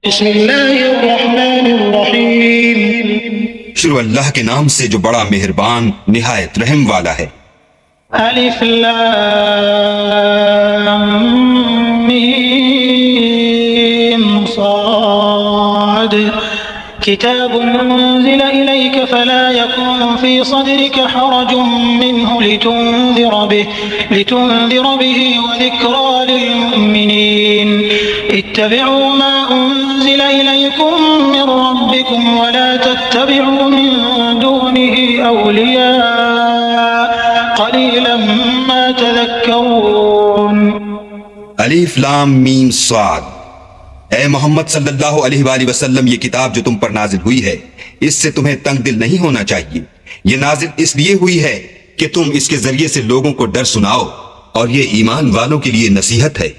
बिस्मिल्लाहिर्रहमानिर्रहीम। शुरू अल्लाह के नाम से जो बड़ा मेहरबान निहायत रहम वाला है। अलिफ लाम मीम साद किताबुन उन्ज़िल इलैक फला यकुन फी सदरिक हरजुम मिन्हु लितुन्ज़िर बिही व ज़िक्रा लिलमुमिनीन इत्तबि'ू मा उन्ज़िल इलैकुम मिन रब्बिकुम व ला तत्तबि'ू मिन दूनिही औलिया क़लीलन मा तज़क्करून। अलीफ लाम मीम स्वाद। ए मोहम्मद सल्लल्लाहु अलैहि वसल्लम, ये किताब जो तुम पर नाजिल हुई है, इससे तुम्हें तंग दिल नहीं होना चाहिए। ये नाजिल इसलिए हुई है कि तुम इसके जरिए से लोगों को डर सुनाओ, और ये ईमान वालों के लिए नसीहत है।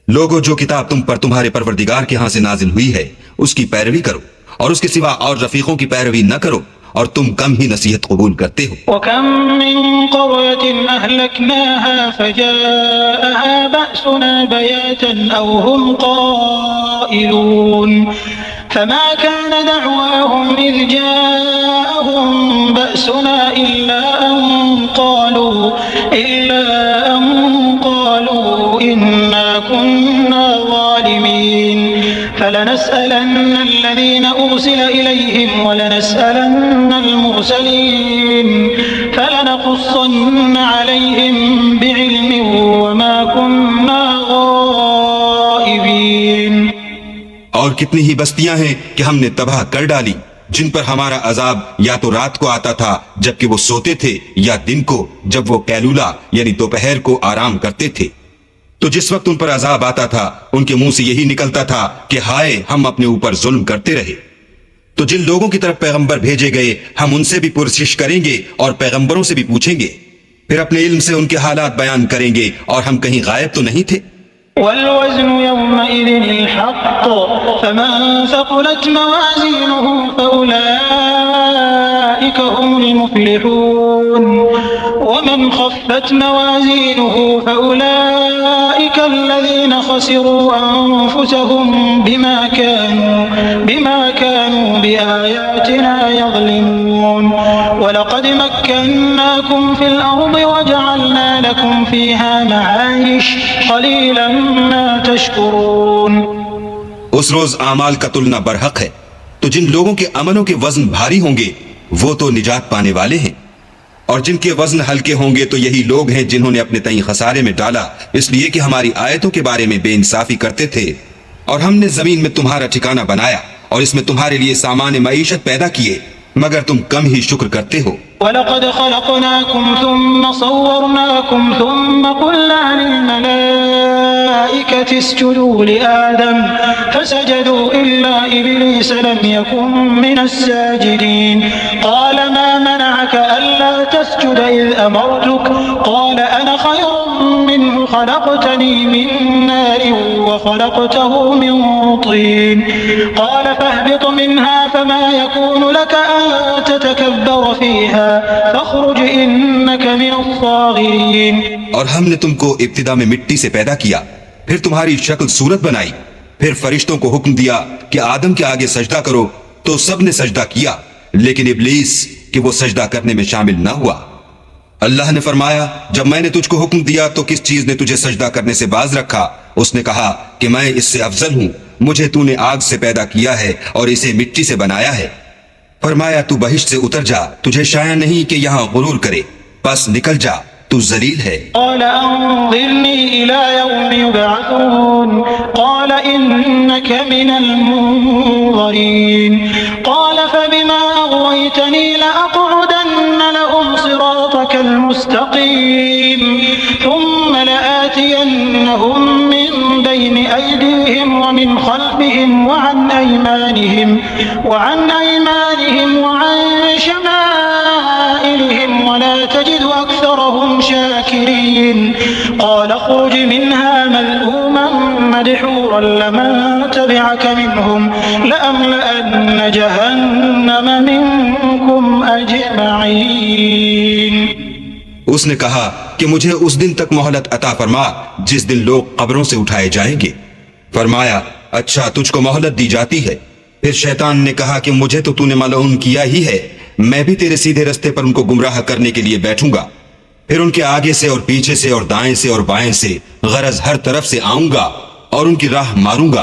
लोगों, जो किताब तुम पर तुम्हारे परवरदिगार के यहाँ से नाजिल हुई है, उसकी पैरवी करो और उसके सिवा और रफीकों की पैरवी न करो, और तुम कम ही नसीहत कबूल करते हो। वकम मिन क़रयतिन अहलकनाहा फजाअहा बअसुना बयातन औ हुम क़ाइलून फमा कान दअवाहुम इज़ जाअहुम बअसुना इल्ला अन क़ालू इन्ना कुन्ना ज़ालिमीन फलनस्अलन्न الذين أرسل إليهم ولنسألن المرسلين فلنقصن عليهم بعلم وما كنا غائبين। और कितनी ही बस्तियां हैं कि हमने तबाह कर डाली, जिन पर हमारा अजाब या तो रात को आता था जबकि वो सोते थे, या दिन को जब वो कैलूला यानी दोपहर को आराम करते थे। तो जिस वक्त उन पर अजाब आता था, उनके मुंह से यही निकलता था कि हाय, हम अपने ऊपर जुल्म करते रहे। तो जिन लोगों की तरफ पैगंबर भेजे गए, हम उनसे भी पुरसिश करेंगे और पैगंबरों से भी पूछेंगे, फिर अपने इल्म से उनके हालात बयान करेंगे, और हम कहीं गायब तो नहीं थे। वल्वज़्न यौमइज़िनिल हक़्क़ फमन सक़ुलत मवाज़ीनुहु फ़उलाइक हुमुल मुफ़्लिहून वमन ख़फ़्फ़त मवाज़ीनुहु फ़उलाइक الذين خسروا أنفسهم بما كانوا بآياتنا يظلمون ولقد مكناكم في الأرض وجعلنا لكم فيها معايش قليلا ما تشكرون। उस रोज आमाल का तुलना बरहक है, तो जिन लोगों के अमलों के वजन भारी होंगे वो तो निजात पाने वाले हैं, और जिनके वजन हल्के होंगे तो यही लोग हैं जिन्होंने अपने तई खसारे में डाला, इसलिए कि हमारी आयतों के बारे में बेइंसाफी करते थे। और हमने जमीन में तुम्हारा ठिकाना बनाया और इसमें तुम्हारे लिए सामान मईशत पैदा किए, मगर तुम कम ही शुक्र करते हो। वलक़द ख़लक़नाकुम थुम्मा सव्वरनाकुम थुम्मा क़ुल्ना लिल-मलाइकति इसजुदू लिआदम फसजदू इल्ला इब्लीस लम यकुन मिनस-साजिदीन क़ाल मा मनअक अल्ला तस्जुद इज़ अमरतुक क़ाल अना ख़ैरुम मिन्हु ख़लक़तनी मिन नारिन व ख़लक़तहु मिन तीन क़ाल फ़हबित मिन्हा फमा यकूनु लक अन ततकब्बर फ़ीहा फ़ख़रुज इन्नक मिनस्साग़िरीन। और हमने तुमको इब्तिदा में मिट्टी से पैदा किया, फिर तुम्हारी शक्ल सूरत बनाई, फिर फरिश्तों को हुक्म दिया कि आदम के आगे सजदा करो, तो सब ने सजदा किया, लेकिन इब्लीस कि वो सजदा करने में शामिल न हुआ। अल्लाह ने फरमाया, जब मैंने तुझको हुक्म दिया तो किस चीज ने तुझे सजदा करने से बाज रखा? उसने कहा कि मैं इससे अफजल हूँ, मुझे तूने आग से पैदा किया है और इसे मिट्टी से बनाया है। फरमाया, तू बहिश्त से उतर जा, तुझे शाया नहीं कि यहाँ गुरूर करे, बस निकल जा, तू जलील है। क़ाल अंज़िरनी इला यौमि युबअसून क़ाल इन्नक मिनल मुनज़रीन क़ाल फबिमा अग़वयतनी लअक़उदन्न लहुम सिरातकल मुस्तक़ीम थुम्मा लआतियन्नहुम मिन बैनि अयदीहिम व मिन ख़ल्फ़िहिम व अन अयमानिहिम व अन शमाइलिहिम व ला तजिदु अक्सरहुम शाकिरीन क़ाल अख़्रुज मिन्हा मज़मूमन मदहूरन लमन तबिअक मिनहुम लअमलअन्न जहन्नम मिनकुम अजमईन। उसने कहा कि मुझे उस दिन तक मोहलत अता फरमा जिस दिन लोग कब्रों से उठाए जाएंगे। फरमाया, अच्छा तुझको मोहलत दी जाती है। फिर शैतान ने कहा कि मुझे तो तूने मलऊन किया ही है, मैं भी तेरे सीधे रास्ते पर उनको गुमराह करने के लिए बैठूंगा। फिर उनके आगे से और पीछे से और दाएं से और बाएं से गरज हर तरफ से आऊंगा और उनकी राह मारूंगा,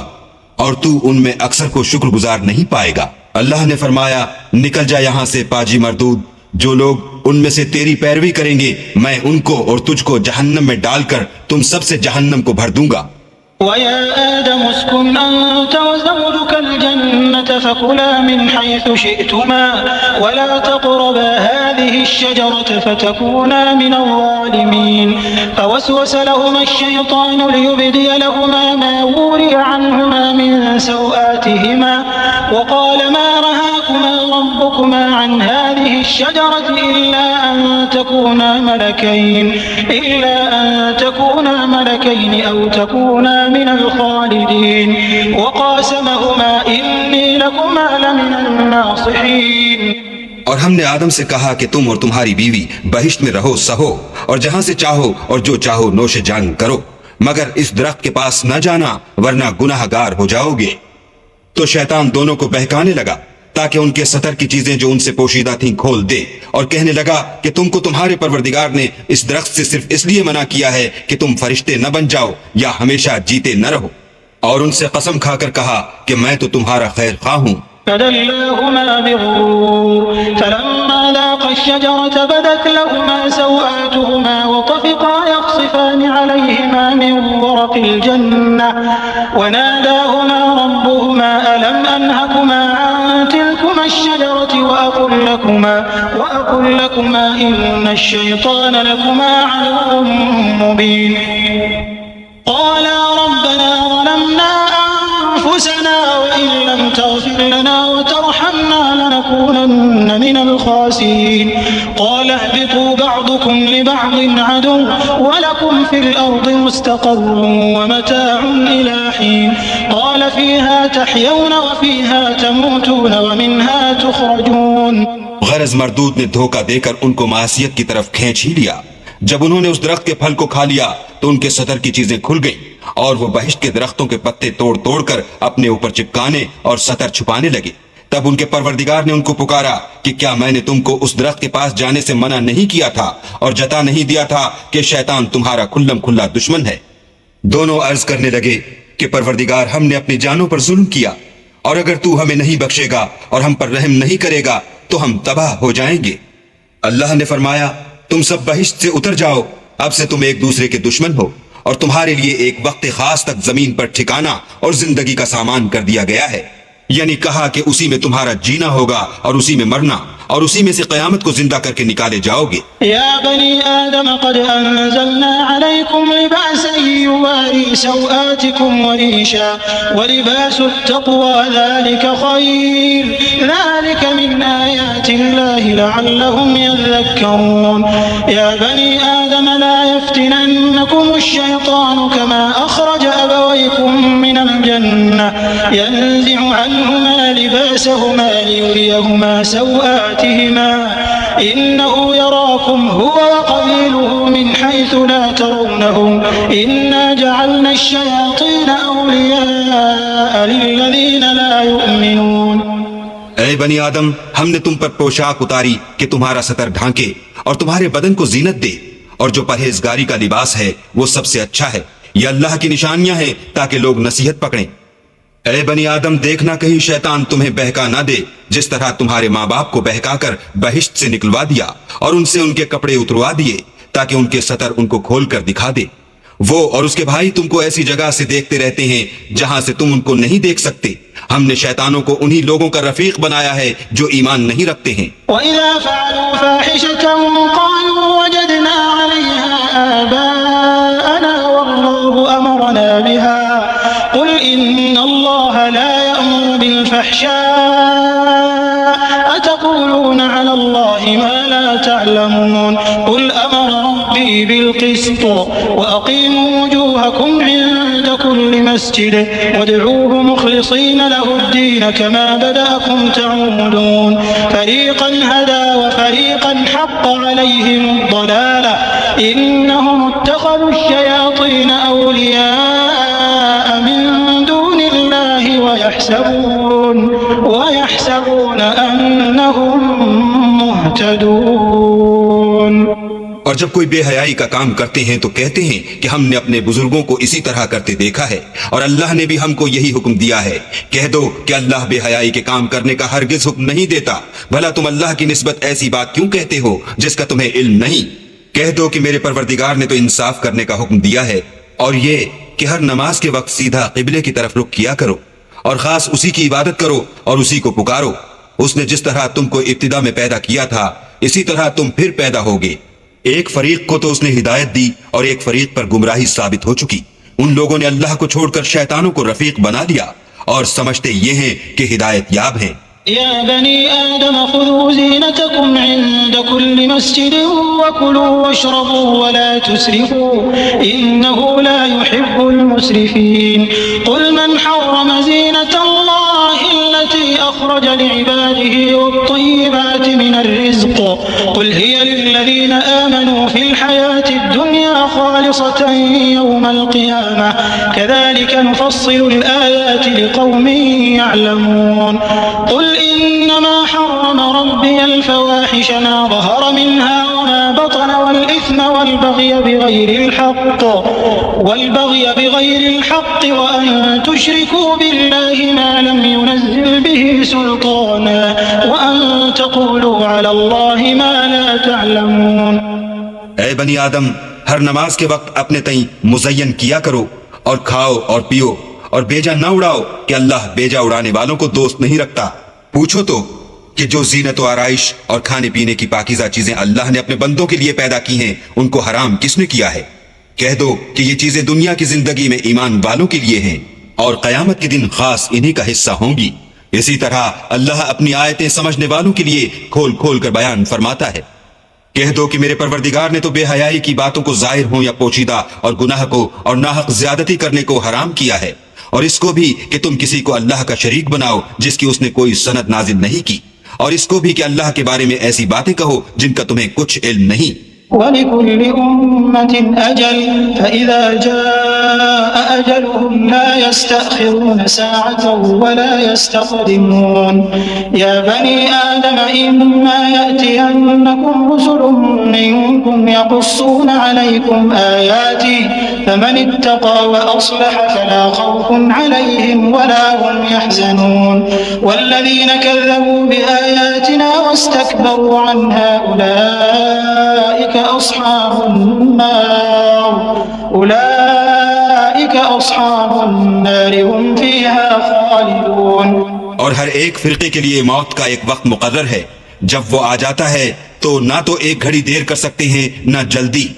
और तू उनमें अक्सर को शुक्रगुजार नहीं पाएगा। अल्लाह ने फरमाया, निकल जा यहां से पाजी मरदूद। जो लोग उनमें से तेरी पैरवी करेंगे, मैं उनको और तुझको जहन्नम में डालकर तुम सबसे जहन्नम को भर दूंगा। वया आदम उस्कुन अंत वज़ौजुकल जन्नत फकुला मिन हैसु शि'तुमा वला तक़रबा हाज़िहि अश-शजरत फतकूना मिनल ज़ालिमीन फवस्वस लहुमा अश-शयतानु लियुब्दिय लहुमा मा वुरिया अन्हुमा मिन सौआतिहिमा वक़ाल मा रहाकुमा रब्बुकुमा अन हाज़िहि अश-शजरत इल्ला अन तकूना मलकैन औ तकूना मिनल खालिदीन वक़ासमहुमा इन्नी लकुमा लमिनन नासिहीन। और हमने आदम से कहा कि तुम और तुम्हारी बीवी बहिश्त में रहो सहो, और जहां से चाहो और जो चाहो नोशे जान करो, मगर इस दरख्त के पास न जाना वरना गुनाहगार हो जाओगे। तो शैतान दोनों को बहकाने लगा ताकि उनके सतर की चीजें जो उनसे पोशीदा थीं खोल दे, और कहने लगा कि तुमको तुम्हारे परवरदिगार ने इस दरख्त से सिर्फ इसलिए मना किया है कि तुम फरिश्ते न बन जाओ या हमेशा जीते न रहो। और उनसे कसम खाकर कहा कि मैं तो तुम्हारा खैर खा हूं। फदल्लाहुमा बिग़ुरूर फलम्मा ज़ाक़ा अश-शजरत बदत लहुमा सौआतुहुमा वतफ़िक़ा यख़सिफ़ानि अलैहिमा मिन वरक़िल जन्नह वनादाहुमा रब्बुहुमा अलम अनहकुमा अन तिलकुमा अश-शजरत वअक़ुल लकुमा इन्न अश-शैतान लकुमा अदुव्वुन मुबीन। क़ाला रब्बना ज़लमना अनफुसना वइन लम तग़फिर लना वतरहमना लनकूनन्न मिनल ख़ासिरीन। क़ाल इहबितू बअदुकुम लिबअदिन अदुव्वुन वलकुम फिल अर्दि मुस्तक़र्रुन वमताउन इला हीन। क़ाल फ़ीहा तहयौन वफ़ीहा तमूतून वमिन्हा तुख़रजून। गरज मरदूद ने धोखा देकर उनको मासियत की तरफ खींच ही लिया। जब उन्होंने उस दरख्त के फल को खा लिया तो उनके सतर की चीजें खुल गईं और वो बहिश्त के दरख्तों के पत्ते तोड़ तोड़ कर अपने ऊपर चिपकाने और सतर छुपाने लगे। तब उनके परवरदिगार ने उनको पुकारा कि क्या मैंने तुमको उस दरख्त के पास जाने से मना नहीं किया था और जता नहीं दिया था कि शैतान तुम्हारा खुल्लम खुल्ला दुश्मन है। दोनों अर्ज करने लगे कि परवरदिगार, हमने अपनी जानों पर जुल्म किया, और अगर तू हमें नहीं बख्शेगा और हम पर रहम नहीं करेगा तो हम तबाह हो जाएंगे। अल्लाह ने फरमाया, तुम सब बहिश्त से उतर जाओ, अब से तुम एक दूसरे के दुश्मन हो, और तुम्हारे लिए एक वक्त खास तक जमीन पर ठिकाना और जिंदगी का सामान कर दिया गया है। यानी कहा कि उसी में तुम्हारा जीना होगा और उसी में मरना, और उसी में से क़यामत को जिंदा करके निकाले जाओगे। या बनी आदम क़द अंज़लना अलैकुम लिबासन युवारी सौआतिकुम वरीशा वलिबासुत तक़वा ज़ालिका ख़ैर ज़ालिका मिन आयातिल्लाहि लअल्लहुम यज़क्करून। या बनी आदम ला यफ्तिनन्नकुम अश-शैतानु कमा अख़रज अबवैकुम मिनल जन्नह यंज़िउ अन्हुमा लिबासहुमा लियुरियहुमा सौआतिहिमा इन्नहु यराकुम हुवा वक़बीलुहु मिन हैसु ला तरुनहुम इन्ना जअलना अश-शयातीन औलियाअ लिल्लज़ीना ला युमिनून। ऐ बनी आदम, हमने तुम पर पोशाक उतारी कि तुम्हारा सतर ढांके और तुम्हारे बदन को जीनत दे, और जो परहेजगारी का लिबास है वो सबसे अच्छा है। ये अल्लाह की निशानियां हैं ताकि लोग नसीहत पकड़ें। ऐ बनी आदम, देखना कहीं शैतान तुम्हें बहका ना दे, जिस तरह तुम्हारे माँ बाप को बहकाकर बहिश्त से निकलवा दिया और उनसे उनके कपड़े उतरवा दिए ताकि उनके सतर उनको खोल कर दिखा दे। वो और उसके भाई तुमको ऐसी जगह से देखते रहते हैं जहां से तुम उनको नहीं देख सकते। हमने शैतानों को उन्हीं लोगों का रफीक बनाया है जो ईमान नहीं रखते हैं। वइज़ा फ़अलू फ़ाहिशतन क़ालू वजदना अलैहा आबाअना वल्लाहु अमरना बिहा क़ुल इन्नल्लाहा ला यअमुरु बिल फ़हशाइ अतक़ूलूना अलल्लाहि मा ला तअलमून क़ुल अमर रब्बी बिल क़िस्त वअक़ीमू वुजूहकुम इन्द कुल्लि मस्जिद वदऊहु मुख़लिसीन लहुद्दीन कमा बदअकुम तऊदून फ़रीक़न हदा वफ़रीक़न हक़्क़ अलैहिमुद्दलाला इन्नहुम इत्तख़ज़ू अश-शयातीन औलियाअ मिन दूनिल्लाह ويحسبون أنهم مهتدون। और जब कोई बेहयाई का काम करते हैं तो कहते हैं कि हमने अपने बुजुर्गों को इसी तरह करते देखा है और अल्लाह ने भी हमको यही हुक्म दिया है। कह दो कि अल्लाह बेहयाई के काम करने का हरगिज हुक्म नहीं देता। भला तुम अल्लाह की निस्बत ऐसी बात क्यों कहते हो जिसका तुम्हें इल्म नहीं। कह दो कि मेरे परवरदिगार ने तो इंसाफ करने का हुक्म दिया है और ये कि हर नमाज के वक्त सीधा किबले की तरफ रुख किया करो और खास उसी की इबादत करो और उसी को पुकारो। उसने जिस तरह तुमको इब्तिदा में पैदा किया था इसी तरह तुम फिर पैदा होगे। एक फरीक को तो उसने हिदायत दी और एक फरीक पर गुमराही साबित हो चुकी। उन लोगों ने अल्लाह को छोड़कर शैतानों को रफीक बना लिया और समझते ये हैं कि हिदायत याब हैं। या बनी आदम खुदू ज़ीनतकुम इंद कुल्लि मस्जिद वकुलू वशरबू वला तुसरिफू इन्नहु ला युहिब्बुल मुसरिफीन। कुल मन हर्रम ज़ीनतल्लाहि अल्लती अखरज लिइबादिही वत्तय्यिबाति मिनर रिज़्क़ कुल हिय लिल्लज़ीना आमनू फिल हयातिद दुन्या खालिसतन यौमल क़ियामह कज़ालिक नुफ़स्सिलुल आयाति लिक़ौमिन यअलमून। कुल इन्नमा हर्रम रब्बियल फ़वाहिश मा ज़हर मिन्हा वमा बतन वल्इथ्म वल्बग़य बिग़ैरिल हक़्क़ वअन तुश्रिकू बिल्लाहि मा लम युनज़्ज़िल बिही सुल्ताना वअन तक़ूलू अलल्लाहि मा ला तअलमून। ऐ बनी आदम, हर नमाज के वक्त अपने तई मुज़य्यन किया करो और खाओ और पियो और बेजा न उड़ाओ कि अल्लाह बेजा उड़ाने वालों को दोस्त नहीं रखता। पूछो तो कि जो जीनत व आराइश और खाने पीने की पाकीज़ा चीजें अल्लाह ने अपने बंदों के लिए पैदा की हैं उनको हराम किसने किया है। कह दो कि ये चीजें दुनिया की जिंदगी में ईमान वालों के लिए हैं और कयामत के दिन खास इन्हीं का हिस्सा होंगी। इसी तरह अल्लाह अपनी आयतें समझने वालों के लिए खोल खोल कर बयान फरमाता है। कह दो कि मेरे परवरदिगार ने तो बेहयाई की बातों को जाहिर हो या पोशीदा और गुनाह को और नाहक ज्यादती करने को हराम किया है और इसको भी कि तुम किसी को अल्लाह का शरीक बनाओ जिसकी उसने कोई सनद नाजिल नहीं की और इसको भी कि अल्लाह के बारे में ऐसी बातें कहो जिनका तुम्हें कुछ इल्म नहीं। वलिकुल्लि उम्मतिन अजल फइज़ा जाअ अजलुहुम ला यस्तअखिरून साअतन वला यस्तक़दिमून। या बनी आदम इम्मा यअतियन्नकुम रुसुलुम मिनकुम यक़ुस्सून अलैकुम आयाती फमन इत्तक़ा व अस्लह फला खौफुन अलैहिम वला हुम यहज़नून। वल्लज़ीन कज़्ज़बू बिआयातिना वस्तकबरू अन्हा उलाइक उलाइक अस्हाबुन्नार हुम फीहा खालिदून। और हर एक फिरके के लिए मौत का एक वक्त मुकर्रर है। जब वो आ जाता है तो ना तो एक घड़ी देर कर सकते हैं ना जल्दी।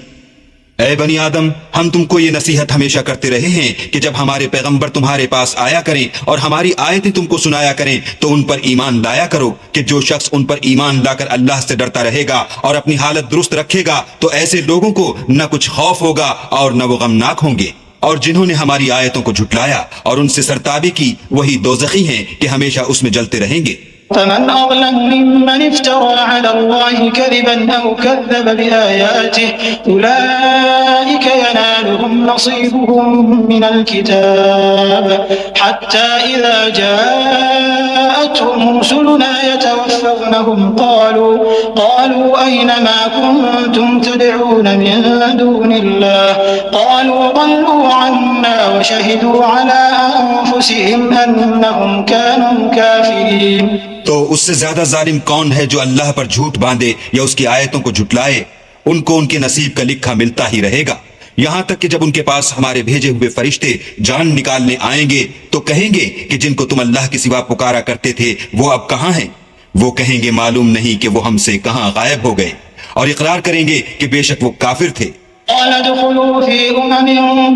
ऐ बनी आदम, हम तुमको ये नसीहत हमेशा करते रहे हैं कि जब हमारे पैगंबर तुम्हारे पास आया करें और हमारी आयतें तुमको सुनाया करें तो उन पर ईमान लाया करो कि जो शख्स उन पर ईमान लाकर अल्लाह से डरता रहेगा और अपनी हालत दुरुस्त रखेगा तो ऐसे लोगों को न कुछ खौफ होगा और न वो गमनाक होंगे। और जिन्होंने हमारी आयतों को झुटलाया और उनसे सरताबी की वही दोज़खी हैं कि हमेशा उसमें जलते रहेंगे। فمن أظلم ممن افترى على الله كذبا أو كذب بآياته أولئك ينالهم نصيبهم من الكتاب حتى إذا جاءتهم رسلنا يتوفونهم قالوا أين ما كنتم تدعون من دون الله قالوا ضلوا عنا وشهدوا على أنفسهم أنهم كانوا كافرين। तो उससे ज्यादा जालिम कौन है जो अल्लाह पर झूठ बांधे या उसकी आयतों को झुटलाए। उनको उनके नसीब का लिखा मिलता ही रहेगा। यहाँ तक कि जब उनके पास हमारे भेजे हुए फरिश्ते जान निकालने आएंगे तो कहेंगे कि जिनको तुम अल्लाह के सिवा पुकारा करते थे वो अब कहाँ हैं। वो कहेंगे मालूम नहीं कि वो हमसे कहाँ गायब हो गए और इकरार करेंगे कि बेशक वो काफिर थे। قال ادخلوا في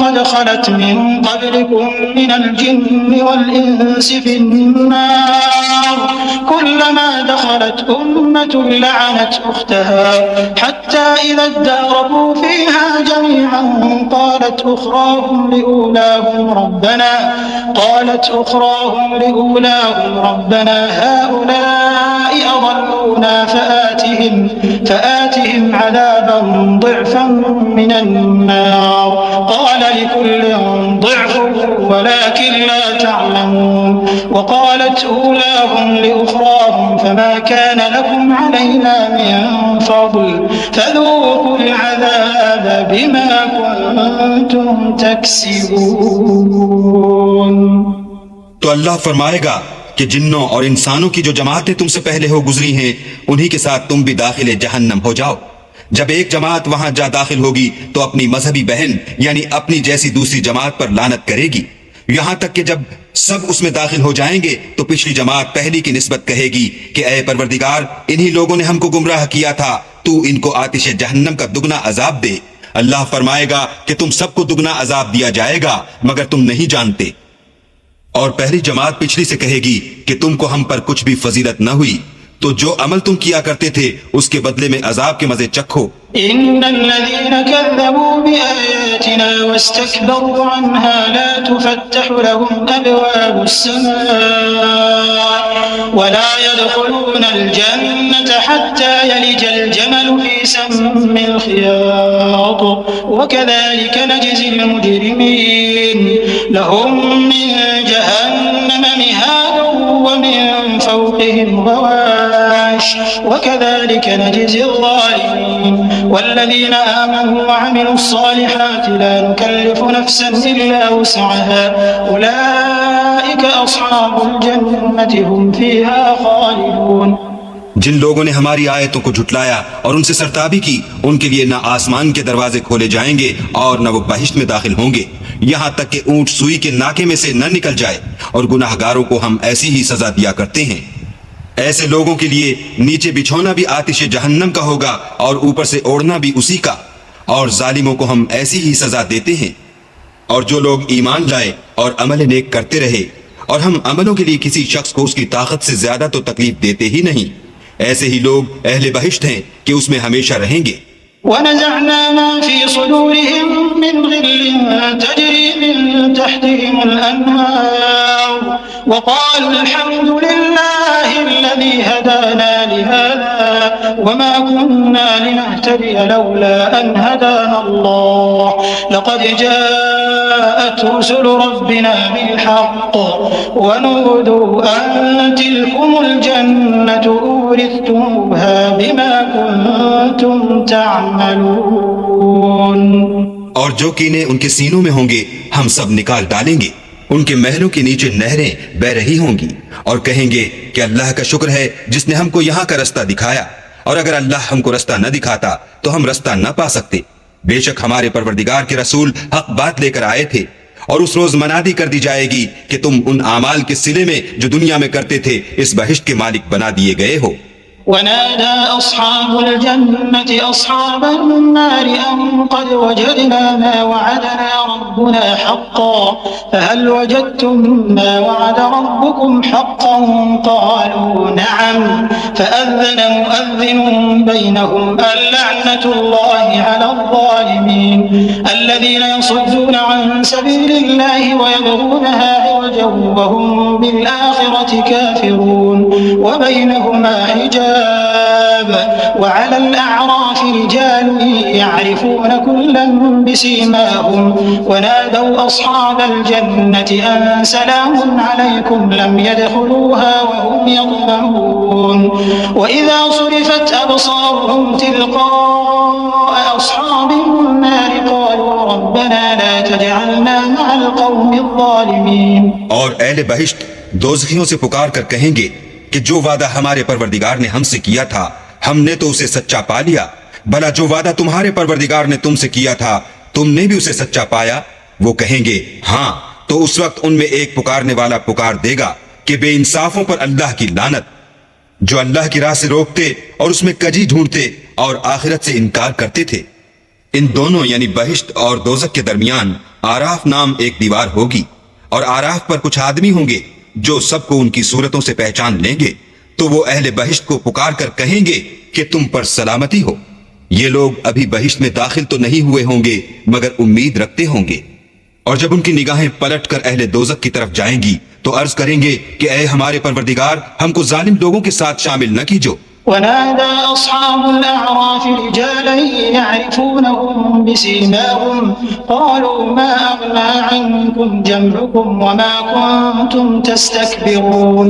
قد خلت من قبلكم من الجن والإنس في النار كلما دخلت أمة لعنت أختها حتى إذا اداركوا فيها جميعا قالت أخراهم لأولاهم ربنا هؤلاء أضلونا فآتهم عذابا ضعفا من النار قال لكل ضعف ولكن لا تعلمون وقالت أولاهم لأخراهم فما كان لكم علينا من فضل فذوقوا العذاب بما كنتم تكسبون। तो अल्लाह फरमाएगा कि जिन्नों और इंसानों की जो जमातें तुमसे पहले हो गुजरी हैं उन्हीं के साथ तुम भी दाखिले जहन्नम हो जाओ। जब एक जमात वहां जा दाखिल होगी तो अपनी मजहबी बहन यानी अपनी जैसी दूसरी जमात पर लानत करेगी, यहां तक कि जब सब उसमें दाखिल हो जाएंगे तो पिछली जमात पहली की निस्बत कहेगी कि ऐ परवरदिगार, इन्हीं लोगों ने हमको गुमराह किया था, तू इनको आतिश जहन्नम का दुगना अजाब दे। अल्लाह फरमाएगा कि तुम सबको दुगना अजाब दिया जाएगा मगर तुम नहीं जानते। और पहली जमात पिछली से कहेगी कि तुमको हम पर कुछ भी फजीलत न हुई, तो जो अमल तुम किया करते थे उसके बदले में अजाब के मजे चखो। इन्नल्लज़ीना कज़्ज़बू बिआयातिना वस्तकबरू अन्हा ला तुफ़त्तहु लहुम अब्वाबुस्समा वला यदखुलूनल जन्नता हत्ता यलिजल जमलु फी सम्मिल खियात वकज़ालिका नजज़िल मुजरिमीन लहुम मिन जहन्नम मिहादun व मिन फौक़िहिम गवाश वकज़ालिका नजज़ि الظالمين والذين آمنوا وعملوا الصالحات لا نكلف نفسا إلا وسعها أولئك أصحاب الجنة هم فيها خالدون। जिन लोगों ने हमारी आयतों को झुटलाया और उनसे सरताबी की उनके लिए न आसमान के दरवाजे खोले जाएंगे और न वो बहिश्त में दाखिल होंगे, यहाँ तक कि ऊंट सुई के नाके में से न निकल जाए। और गुनाहगारों को हम ऐसी ही सजा दिया करते हैं। ऐसे लोगों के लिए नीचे बिछौना भी आतिश जहन्नम का होगा और ऊपर से ओढ़ना भी उसी का, और जालिमों को हम ऐसी ही सजा देते हैं। और जो लोग ईमान लाए और अमल नेक करते रहे और हम अमलों के लिए किसी शख्स को उसकी ताकत से ज्यादा तो तकलीफ देते ही नहीं, ऐसे ही लोग अहले बहिश्त हैं कि उसमें हमेशा रहेंगे। वनज़अना मा फी सुदूरिहिम मिन ग़िल्लिन तजरी मिन तहतिहिमुल अन्हार वक़ालू अल्हम्दुलिल्लाहि अल्लज़ी हदाना लिहाज़ा वमा कुन्ना लिनहतदिया लौला अन हदाना अल्लाह लक़द जाअत रुसुलु रब्बिना बिलहक़्क़ वनूदू अन तिलकुमुल जन्नतु उरिस्तumuha बिमा कुन्तुम तअमलून। और जो कीने उनके सीनों में होंगे हम सब निकाल डालेंगे, उनके महलों के नीचे नहरें बह रही होंगी और कहेंगे कि अल्लाह का शुक्र है जिसने हमको यहाँ का रास्ता दिखाया, और अगर अल्लाह हमको रास्ता न दिखाता तो हम रास्ता न पा सकते। बेशक हमारे परवरदिगार के रसूल हक बात लेकर आए थे, और उस रोज मनादी कर दी जाएगी कि तुम उन आमाल के सिले में जो दुनिया में करते थे इस बहिश्त के मालिक बना दिए गए हो। वनादा अस्हाबुल जन्नति अस्हाबन नारि अन क़द वजदना मा वअदना रब्बुना हक़्क़न फहल वजदतुम मा वअद रब्बुकुम हक़्क़न क़ालू नअम फअज़्ज़न मुअज़्ज़िनुन बैनहुम अल्लअनतुल्लाहि अलज़्ज़ालिमीन अल्लज़ीना यसुद्दूना अन सबीलिल्लाहि वयबग़ूनहा इवजन वहुम बिलआखिरति काफ़िरून वबैनहुमा हिजाब وعلى الأعراف رجال يعرفون كلا بسيماهم ونادوا أصحاب الجنة أن سلام عليكم لم يدخلوها وهم يطمعون وإذا صرفت أبصارهم تلقاء أصحاب النار قالوا ربنا لا تجعلنا مع القوم الظالمين। और अहले बहिश्त दोज़खियों से पुकार कर कहेंगे कि जो वादा हमारे परवरदिगार ने हमसे किया था हमने तो उसे सच्चा पा लिया, भला जो वादा तुम्हारे परवरदिगार ने तुमसे किया था तुमने भी उसे सच्चा पाया। वो कहेंगे हाँ, तो उस वक्त उनमें एक पुकारने वाला पुकार देगा कि बेइंसाफों पर अल्लाह की लानत, जो अल्लाह की राह से रोकते और उसमें कजी ढूंढते और आखिरत से इनकार करते थे। इन दोनों यानी बहिश्त और दोज़ख के दरमियान आराफ नाम एक दीवार होगी, और आराफ पर कुछ आदमी होंगे जो सबको उनकी सूरतों से पहचान लेंगे, तो वो अहले बहिश्त को पुकार कर कहेंगे कि तुम पर सलामती हो। ये लोग अभी बहिश्त में दाखिल तो नहीं हुए होंगे मगर उम्मीद रखते होंगे। और जब उनकी निगाहें पलट कर अहले दोज़ख की तरफ जाएंगी तो अर्ज करेंगे कि ऐ हमारे परवरदिगार, हमको जालिम लोगों के साथ शामिल न कीजो। ونادى أصحاب الأعراف رجالا يعرفونهم بسيماهم قالوا ما أغنى عنكم جمعكم وما كنتم تستكبرون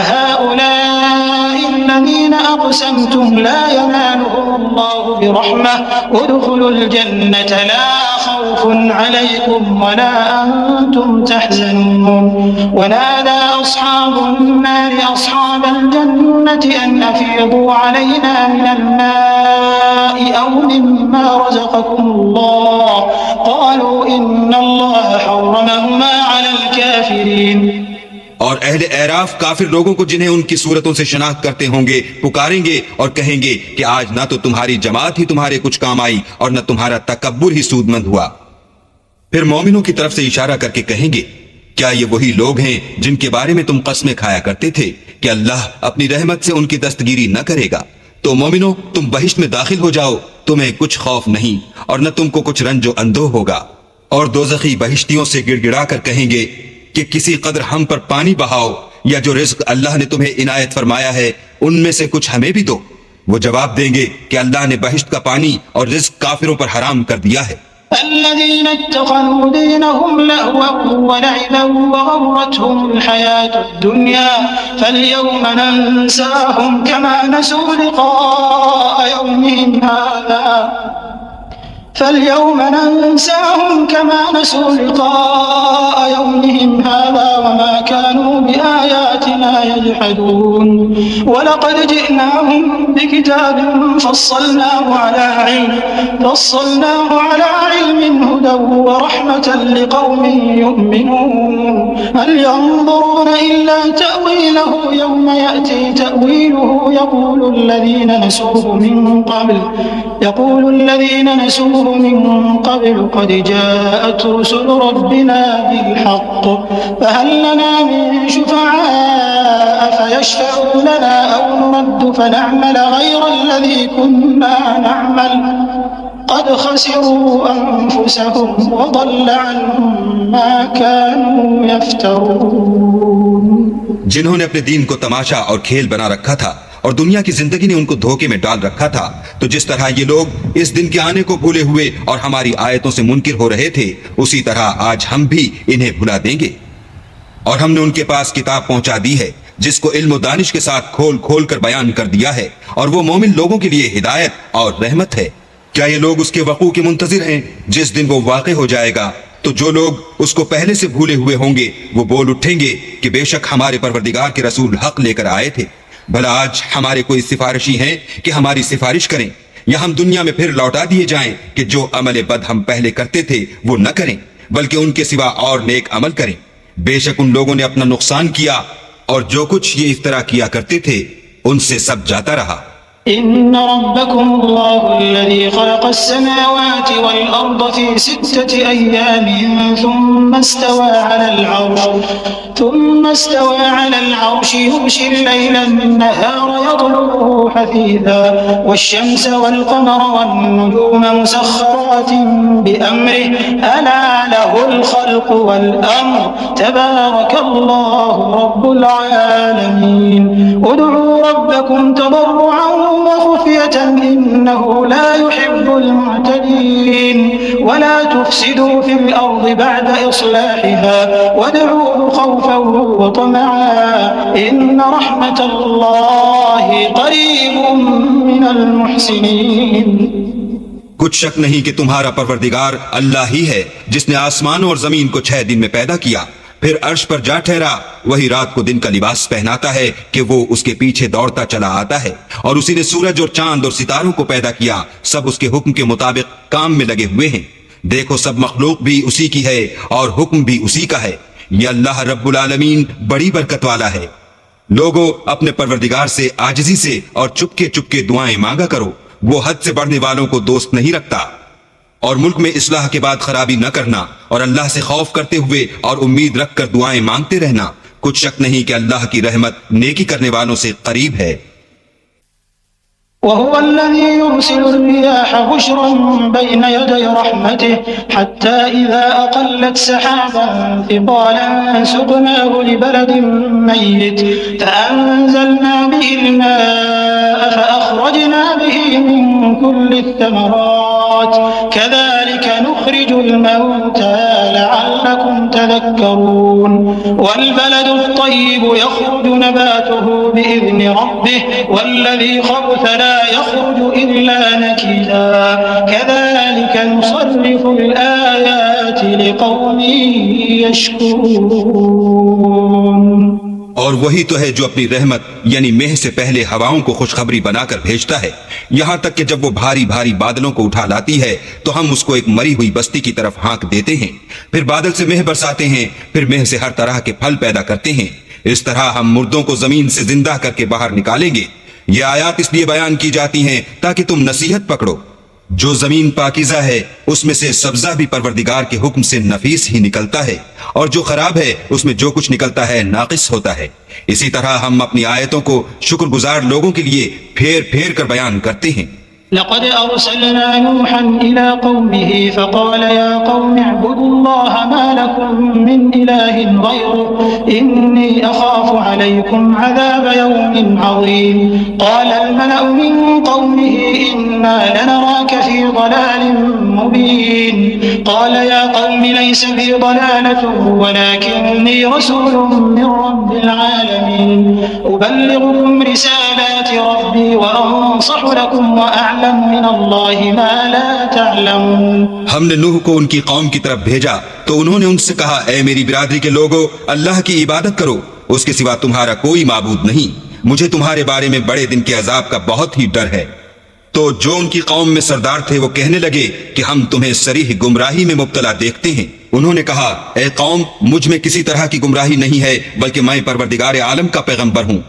أهؤلاء الذين أقسمتم لا ينالهم الله برحمة ادخلوا الجنة لا خوف عليكم ولا أنتم تحزنون ونادى أصحاب النار أصحاب الجنة أن أفيضوا علينا من الماء أو مما رزقكم الله قالوا إن الله حرمهما على الكافرين। और अहले एराफ काफिर लोगों को जिन्हें उनकी सूरतों से शनाख्त करते होंगे पुकारेंगे और कहेंगे कि आज ना तो तुम्हारी जमात ही तुम्हारे कुछ काम आई और न तुम्हारा तकब्बुर ही सूदमंद हुआ। फिर मोमिनों की तरफ से इशारा करके कहेंगे क्या ये वही लोग हैं जिनके बारे में तुम कस्में खाया करते थे कि अल्लाह अपनी रहमत से उनकी दस्तगीरी न करेगा। तो मोमिनो तुम बहिश्त में दाखिल हो जाओ, तुम्हें कुछ खौफ नहीं और न तुमको कुछ रंजो अंदो होगा। और दोज़खी बहिश्तियों से गिड़गिड़ा कर कहेंगे कि किसी कदर हम पर पानी बहाओ या जो रिज्क अल्लाह ने तुम्हें इनायत फरमाया है उनमें से कुछ हमें भी दो। वो जवाब देंगे कि अल्लाह ने बहिश्त का पानी और रिज्क काफिरों पर हराम कर दिया है। الذين اتخذوا دينهم لهوا ولعبا وغرتهم الحياة الدنيا فاليوم ننساهم كما نسوا لقاء يومهم هذا وما كانوا بآياتنا يجحدون ولقد جئناهم بكتاب فصلناه على علم هدى ورحمة لقوم يؤمنون هل ينظرون إلا تأويله يوم يأتي تأويله يقول الذين نسوه من قبل قد جاءت رسل ربنا بالحق فهل لنا من شفعاء فيشفعوا لنا أو نرد فنعمل غير الذي كنا نعمل قد خسروا أنفسهم وضل عنهم ما كانوا يفترون। जिन्होंने अपने दीन को तमाशा और खेल बना रखा था और दुनिया की जिंदगी ने उनको धोखे में डाल रखा था, तो जिस तरह ये लोग इस दिन के आने को भूले हुए और हमारी आयतों से मुनकिर हो रहे थे उसी तरह आज हम भी इन्हें भुला देंगे। और हमने उनके पास किताब पहुंचा दी है जिसको इल्म दानिश के साथ खोल खोल कर बयान कर दिया है और वो मोमिन लोगों के लिए हिदायत और रहमत है। क्या ये लोग उसके वकू के मुंतजिर हैं जिस दिन वो वाक़े हो जाएगा? तो जो लोग उसको पहले से भूले हुए होंगे वो बोल उठेंगे कि बेशक हमारे परवरदिगार के रसूल हक लेकर आए थे। भला आज हमारे कोई सिफारिशी हैं कि हमारी सिफारिश करें या हम दुनिया में फिर लौटा दिए जाएं कि जो अमल बद हम पहले करते थे वो न करें बल्कि उनके सिवा और नेक अमल करें। बेशक उन लोगों ने अपना नुकसान किया और जो कुछ ये इफ्तरा किया करते थे उनसे सब जाता रहा। إن ربكم الله الذي خلق السماوات والأرض في 6 أيام ثم استوى على العرش يغشي الليل النهار يطلبه حثيثا والشمس والقمر والنجوم مسخرات بأمره ألا له الخلق والأمر تبارك الله رب العالمين ادعوا ربكم تضرعا وخفية إنه لا يحب المعتدين ولا تفسدوا في الأرض بعد إصلاحها وادعوه خوفا وطمعا إن رحمة الله قريب من المحسنين। कुछ शक नहीं कि तुम्हारा परवरदिगार अल्लाह ही है जिसने आसमानों और जमीन को 6 दिन में पैदा किया फिर अर्श पर जा ठहरा। वही रात को दिन का लिबास पहनाता है कि वो उसके पीछे दौड़ता चला आता है और उसी ने सूरज और चांद और सितारों को पैदा किया, सब उसके हुक्म के मुताबिक काम में लगे हुए हैं। देखो सब मखलूक भी उसी की है और हुक्म भी उसी का है। ये अल्लाह रब्बुल आलमीन बड़ी बरकत वाला है। लोगों अपने परवरदिगार से आजिजी से और चुपके चुपके दुआएं मांगा करो, वो हद से बढ़ने वालों को दोस्त नहीं रखता। और मुल्क में इस्लाह के बाद खराबी न करना और अल्लाह से खौफ करते हुए और उम्मीद रखकर दुआएं मांगते रहना। कुछ शक नहीं कि अल्लाह की रहमत नेकी करने वालों से करीब है। وهو الذي يرسل الرياح بشرا بين يدي رحمته حتى إذا أقلت سحابا ثقالا سقناه لبلد ميت فأنزلنا به الماء فأخرجنا به من كل الثمرات كذلك نخرج الموتى لعلكم تذكرون والبلد الطيب يخرج نباته بإذن ربه والذي خبث لا يخرج إلا نكدا كذلك نصرف الآيات لقوم يشكرون। और वही तो है जो अपनी रहमत यानी मेह से पहले हवाओं को खुशखबरी बनाकर भेजता है, यहाँ तक कि जब वो भारी भारी बादलों को उठा लाती है तो हम उसको एक मरी हुई बस्ती की तरफ हाँक देते हैं, फिर बादल से मेह बरसाते हैं, फिर मेह से हर तरह के फल पैदा करते हैं। इस तरह हम मुर्दों को जमीन से जिंदा करके बाहर निकालेंगे। ये आयात इसलिए बयान की जाती हैं ताकि तुम नसीहत पकड़ो। जो जमीन पाकीज़ा है उसमें से सब्जा भी परवरदिगार के हुक्म से नफीस ही निकलता है, और जो खराब है उसमें जो कुछ निकलता है नाकिस होता है। इसी तरह हम अपनी आयतों को शुक्रगुजार लोगों के लिए फेर फेर कर बयान करते हैं। लक़द अर्सलना नूहन इला क़ौमिही फ़क़ाल या क़ौम अअ्बुदुल्लाह मा लकुम मिन इलाहिन ग़ैरुहु इन्नी अख़ाफ़ु अलैकुम अज़ाब यौमिन अज़ीम। क़ाल अल-मलअु मिन क़ौमिही इन्ना लनराक फ़ी ضलालिन मुबीन। क़ाल या क़ौम लैस बी ضलालतुन वलाकिन्नी रसूलुन मिन रब्बिल आलमीन उबल्लिग़ुकुम रिसालाति रब्बी व अंसहु लकुम व हमने नूह को उनकी कौम की तरफ भेजा तो उन्होंने उनसे कहा, ऐ मेरी बिरादरी के लोगों, अल्लाह की इबादत करो, उसके सिवा तुम्हारा कोई माबूद नहीं। मुझे तुम्हारे बारे में बड़े दिन के अजाब का बहुत ही डर है। तो जो उनकी कौम में सरदार थे वो कहने लगे कि हम तुम्हें सरीह गुमराही में मुब्तला देखते हैं। उन्होंने कहा, ऐ कौम, मुझ में किसी तरह की गुमराही नहीं है, बल्कि मैं परवरदिगार आलम का पैगंबर हूँ।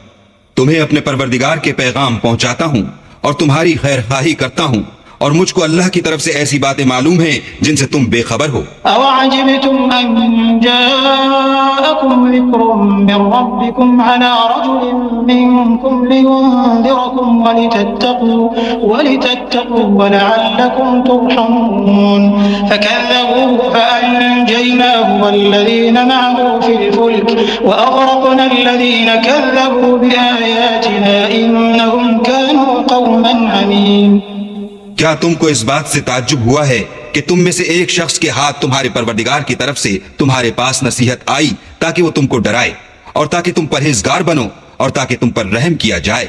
तुम्हें अपने परवरदिगार के पैगाम पहुंचाता हूँ और तुम्हारी खैर खाही करता हूँ, और मुझको अल्लाह की तरफ से ऐसी बातें मालूम हैं जिनसे तुम बेखबर हो। अवअजिबतुम अन जाअकुम ज़िक्रुम मिन रब्बिकुम अला रजुलिन मिनकुम लियुनज़िरकुम वलितत्तक़ू वलअल्लकुम तुरहमून फकज़्ज़बूहु फअनजयनाहु वल्लज़ीन मअहु फ़िल फ़ुल्क वअग़रक़ना अल्लज़ीन कज़्ज़बू बिआयातिना इन्नहुम कानू क़ौमन अमीन। क्या तुमको इस बात से ताज्जुब हुआ है कि तुम में से एक शख्स के हाथ तुम्हारे परवरदिगार की तरफ से तुम्हारे पास नसीहत आई ताकि वो तुमको डराए और ताकि तुम परहेजगार बनो और ताकि तुम पर रहम किया जाए?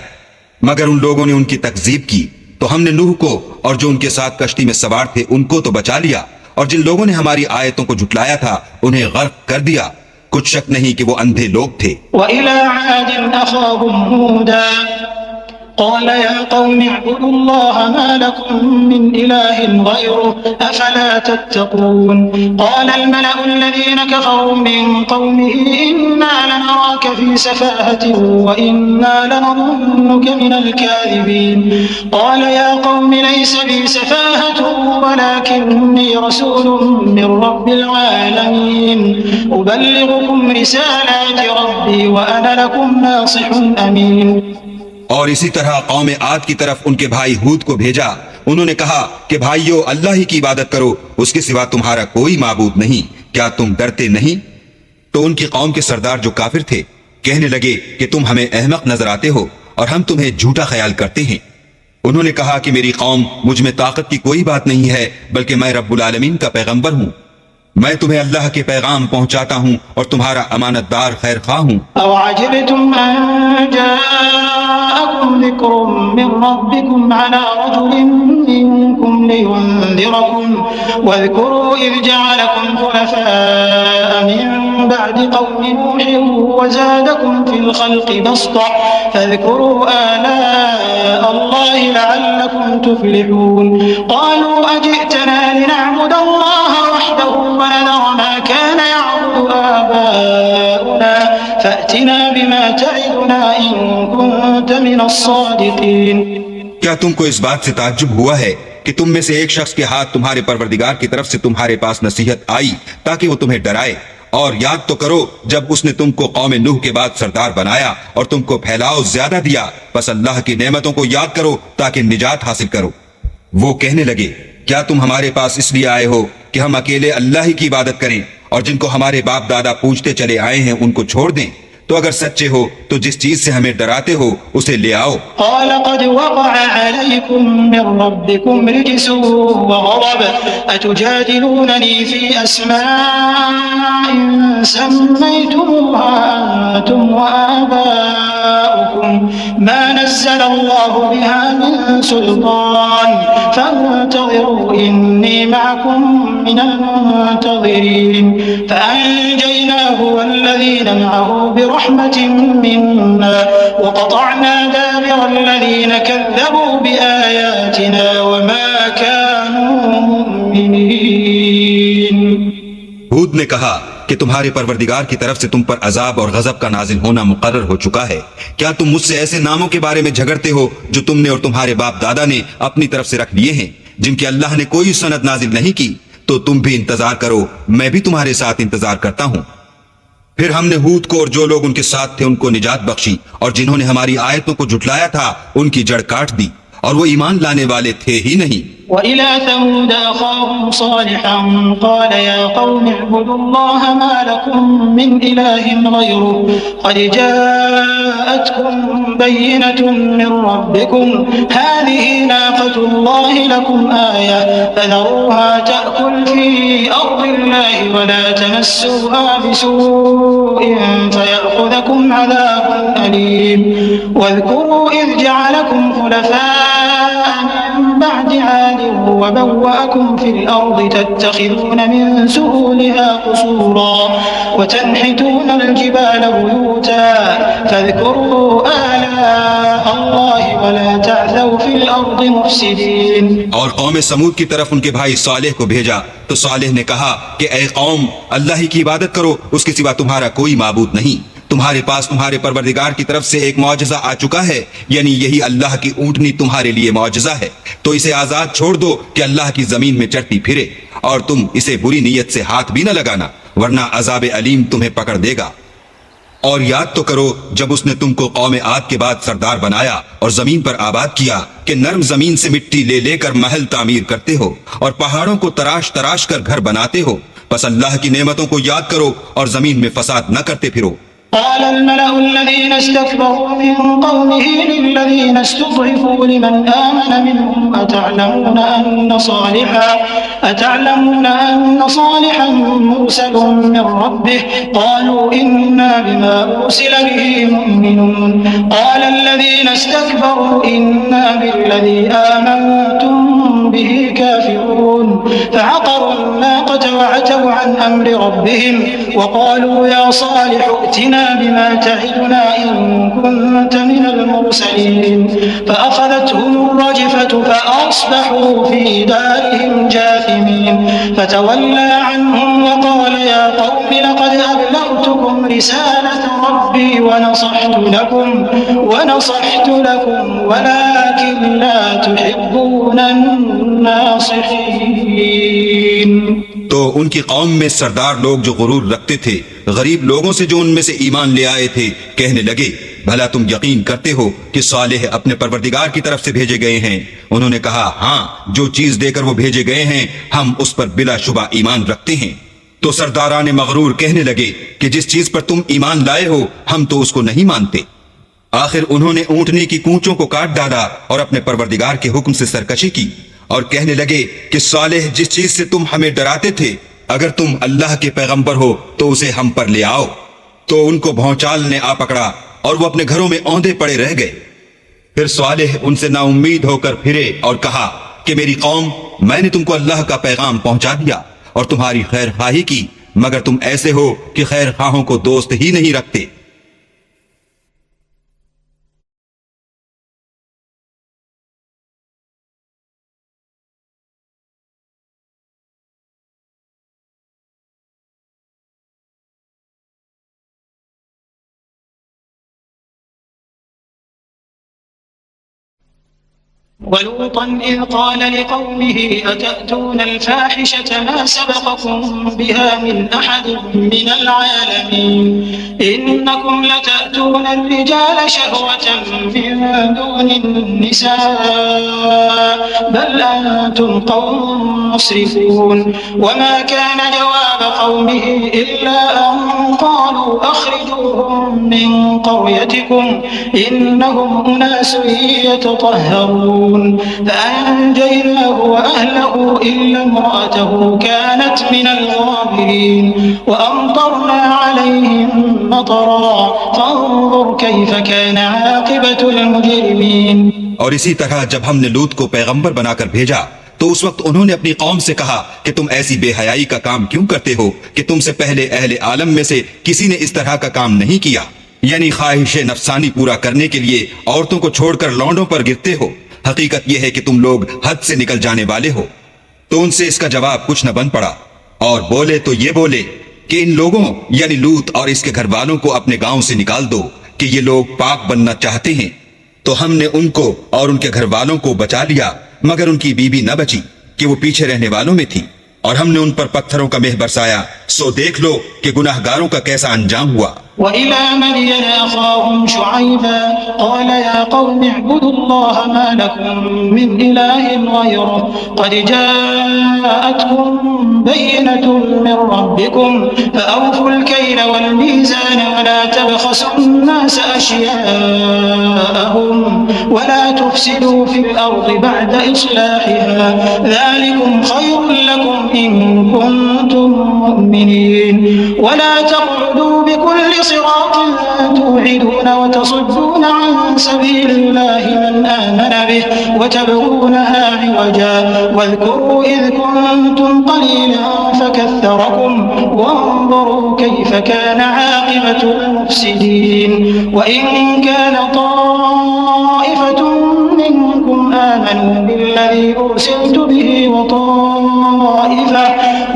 मगर उन लोगों ने उनकी तकजीब की तो हमने नूह को और जो उनके साथ कश्ती में सवार थे उनको तो बचा लिया, और जिन लोगों ने हमारी आयतों को झुटलाया था उन्हें गर्क कर दिया। कुछ शक नहीं कि वो अंधे लोग थे। قال يا قوم اعبدوا الله ما لكم من إله غيره أفلا تتقون قال الملأ الذين كفروا من قومه إنا لنراك في سفاهة وإنا لنظنك من الكاذبين قال يا قوم ليس بي سفاهة ولكني رسول من رب العالمين أبلغكم رسالات ربي وأنا لكم ناصح أمين। और इसी तरह कौम आद की तरफ उनके भाई हूद को भेजा। उन्होंने कहा कि भाइयों, अल्लाह ही की इबादत करो, उसके सिवा तुम्हारा कोई माबूद नहीं। क्या तुम डरते नहीं? तो उनकी कौम के सरदार जो काफिर थे कहने लगे कि तुम हमें अहमक नजर आते हो और हम तुम्हें झूठा ख्याल करते हैं। उन्होंने कहा कि मेरी कौम, मुझ में ताकत की कोई बात नहीं है, बल्कि मैं रब्बुल आलमीन का पैगंबर हूँ। मैं तुम्हें अल्लाह के पैगाम पहुंचाता हूँ और तुम्हारा अमानतदार खैर खा हूँ। वाज़कुरू इज़ जअलकुम खुलफ़ाअ मिन बअदि क़ौमि नूहिन वज़ादकुम फ़िल ख़ल्क़ि बस्ता फ़ज़कुरू आलाअ अल्लाहि लअल्लकुम तुफ़्लिहून क़ालू अजि'तना लिनअ'बुदल्लाह वहदहु वनज़र मा कान यअबुदु आबाउना फ़अतिना बिमा त'iदुना इन कुन्त मिनस्सादिक़ीन। क्या तुमको इस बात से ताज्जुब हुआ है कि तुम में से एक शख्स के हाथ तुम्हारे परवरदिगार की तरफ से तुम्हारे पास नसीहत आई ताकि वो तुम्हें डराए और याद तो करो जब उसने तुमको कौम नूह के बाद सरदार बनाया और तुमको फैलाव ज्यादा दिया, बस अल्लाह की नेमतों को याद करो ताकि निजात हासिल करो। वो कहने लगे, क्या तुम हमारे पास इसलिए आए हो कि हम अकेले अल्लाह ही की इबादत करें और जिनको हमारे बाप दादा पूजते चले आए हैं उनको छोड़ दें? तो अगर सच्चे हो तो जिस चीज से हमें डराते हो उसे ले आओ। برحمة منا وقطعنا دابر الذين كذبوا بآياتنا وما كانوا مؤمنين। हूद ने कहा कि तुम्हारे परवरदिगार की तरफ से तुम पर अजाब और गजब का नाजिल होना मुकर्रर हो चुका है। क्या तुम मुझसे ऐसे नामों के बारे में झगड़ते हो जो तुमने और तुम्हारे बाप दादा ने अपनी तरफ से रख लिए हैं, जिनकी अल्लाह ने कोई सनद नाजिल नहीं की? तो तुम भी इंतजार करो, मैं भी तुम्हारे साथ इंतजार करता हूं। फिर हमने हूद को और जो लोग उनके साथ थे उनको निजात बख्शी, और जिन्होंने हमारी आयतों को झुटलाया था उनकी जड़ काट दी, और वो ईमान लाने वाले थे ही नहीं। وإلى ثمود أخاهم صالحا قال يا قوم اعبدوا الله ما لكم من إله غيره قد جاءتكم بينة من ربكم هذه ناقة الله لكم آية فذروها تأكل في أرض الله ولا تمسوها بسوء فيأخذكم عذاب أليم واذكروا إذ جعلكم خلفاء من بعد عاد وبوأكم في الأرض تتخذون من سهولها قصورا وتنحتون الجبال بيوتا فاذكروا آلاء الله ولا تعثوا في الأرض مفسدين। और कौम समूद की तरफ उनके भाई सालेह को भेजा तो सालेह ने कहा कि ऐ कौम, अल्लाह ही की इबादत करो, उसके सिवा तुम्हारा कोई माबूद नहीं। तुम्हारे पास तुम्हारे परवरदिगार की तरफ से एक मौजज़ा आ चुका है, यानी यही अल्लाह की ऊँटनी तुम्हारे लिए मौजज़ा है, तो इसे आजाद छोड़ दो कि अल्लाह की जमीन में चढ़ती फिरे, और तुम इसे बुरी नीयत से हाथ भी न लगाना, वरना अजाब अलीम तुम्हें पकड़ देगा। और याद तो करो जब उसने तुमको कौम आद के बाद सरदार बनाया और जमीन पर आबाद किया कि नर्म जमीन से मिट्टी ले लेकर महल तामीर करते हो और पहाड़ों को तराश तराश कर घर बनाते हो। बस अल्लाह की नेमतों को याद करो और जमीन में फसाद न करते फिरो। قال الملأ الذين استكبروا من قومه للذين استضعفوا لمن آمن منهم أتعلمون أن صالحا مرسل من ربه قالوا إنا بما أرسل به مؤمنون قال الذين استكبروا إنا بالذي آمنتم به كافرون فعقروا الناقة وعتوا عن أمر ربهم وقالوا يا صالح ائتنا بما تعدنا إن كنت من المرسلين فأخذتهم الرجفة فأصبحوا في دارهم جاثمين فتولى عنهم وقال يا قوم لقد أبلغتكم رسالة ربي ونصحت لكم ولكن لا تحبون الناصحين। तो उनकी कौम में सरदार लोग जो गुरूर रखते थे, गरीब लोगों से जो उनमें से ईमान ले आए थे, कहने लगे, भला तुम यकीन करते हो कि सालेह अपने परवरदिगार की तरफ से भेजे गए हैं? उन्होंने कहा, हाँ, जो चीज देकर वो भेजे गए हैं हम उस पर बिलाशुबा ईमान रखते हैं। तो सरदारान मगरूर कहने लगे कि जिस चीज पर तुम ईमान लाए हो हम तो उसको नहीं मानते। आखिर उन्होंने ऊंटनी की कूंचों को काट डाला और अपने परवरदिगार के हुक्म से सरकशी की और कहने लगे कि सालेह जिस चीज से तुम हमें डराते थे, अगर तुम अल्लाह के पैगंबर हो तो उसे हम पर ले आओ। तो उनको भौचाल ने आ पकड़ा और वो अपने घरों में औंधे पड़े रह गए। फिर सालेह उनसे नाउम्मीद होकर फिरे और कहा कि मेरी कौम, मैंने तुमको अल्लाह का पैगाम पहुंचा दिया और तुम्हारी खैर खाही की, मगर तुम ऐसे हो कि खैर खाहों को दोस्त ही नहीं रखते। ولوطا إذ قال لقومه أتأتون الفاحشة ما سبقكم بها من أحد من العالمين إنكم لتأتون الرجال شهوة من دون النساء بل أنتم قوم مسرفون وما كان جواب قومه إلا أن قالوا أخرجوهم من قريتكم إنهم أناس يتطهرون فأنجيناه وأهله إلا امرأته كانت من الغابرين وأمطرنا عليهم مطرا فانظر كيف كان عاقبة المجرمين। और इसी तरह जब हमने लूत को पैगंबर बनाकर भेजा तो उस वक्त उन्होंने अपनी कौम से कहा कि तुम ऐसी बेहयाई का काम क्यों करते हो कि तुमसे पहले अहले आलम में से किसी ने इस तरह का काम नहीं किया, यानी ख्वाहिश नफसानी पूरा करने के लिए औरतों को छोड़कर लौंडों पर गिरते हो। हकीकत यह है कि तुम लोग हद से निकल जाने वाले हो। तो उनसे इसका जवाब कुछ न बन पड़ा और बोले तो ये बोले कि इन लोगों यानी लूत और इसके घर वालों को अपने गांव से निकाल दो कि ये लोग पाक बनना चाहते हैं। तो हमने उनको और उनके घर वालों को बचा लिया मगर उनकी बीबी न बची कि वो पीछे रहने वालों में थी और हमने उन पर पत्थरों का मेह बरसाया। सो देख लो कि गुनाहगारों का कैसा अंजाम हुआ। وإلى مدين أخاهم شعيبا قال يا قوم اعبدوا الله ما لكم من إله غيره قد جاءتكم بينة من ربكم فأوفوا الكيل والميزان ولا تبخسوا الناس أشياءهم ولا تفسدوا في الأرض بعد إصلاحها ذلكم خير لكم إن كنتم مؤمنين ولا تقعدوا بكل صراط توعدون وتصدون عن سبيل الله من آمن به وتبغونها عوجا واذكروا إذ كنتم قليلا فكثركم وانظروا كيف كان عاقبة المفسدين وإن كان طائفة منكم آمنوا بالذي أرسلت به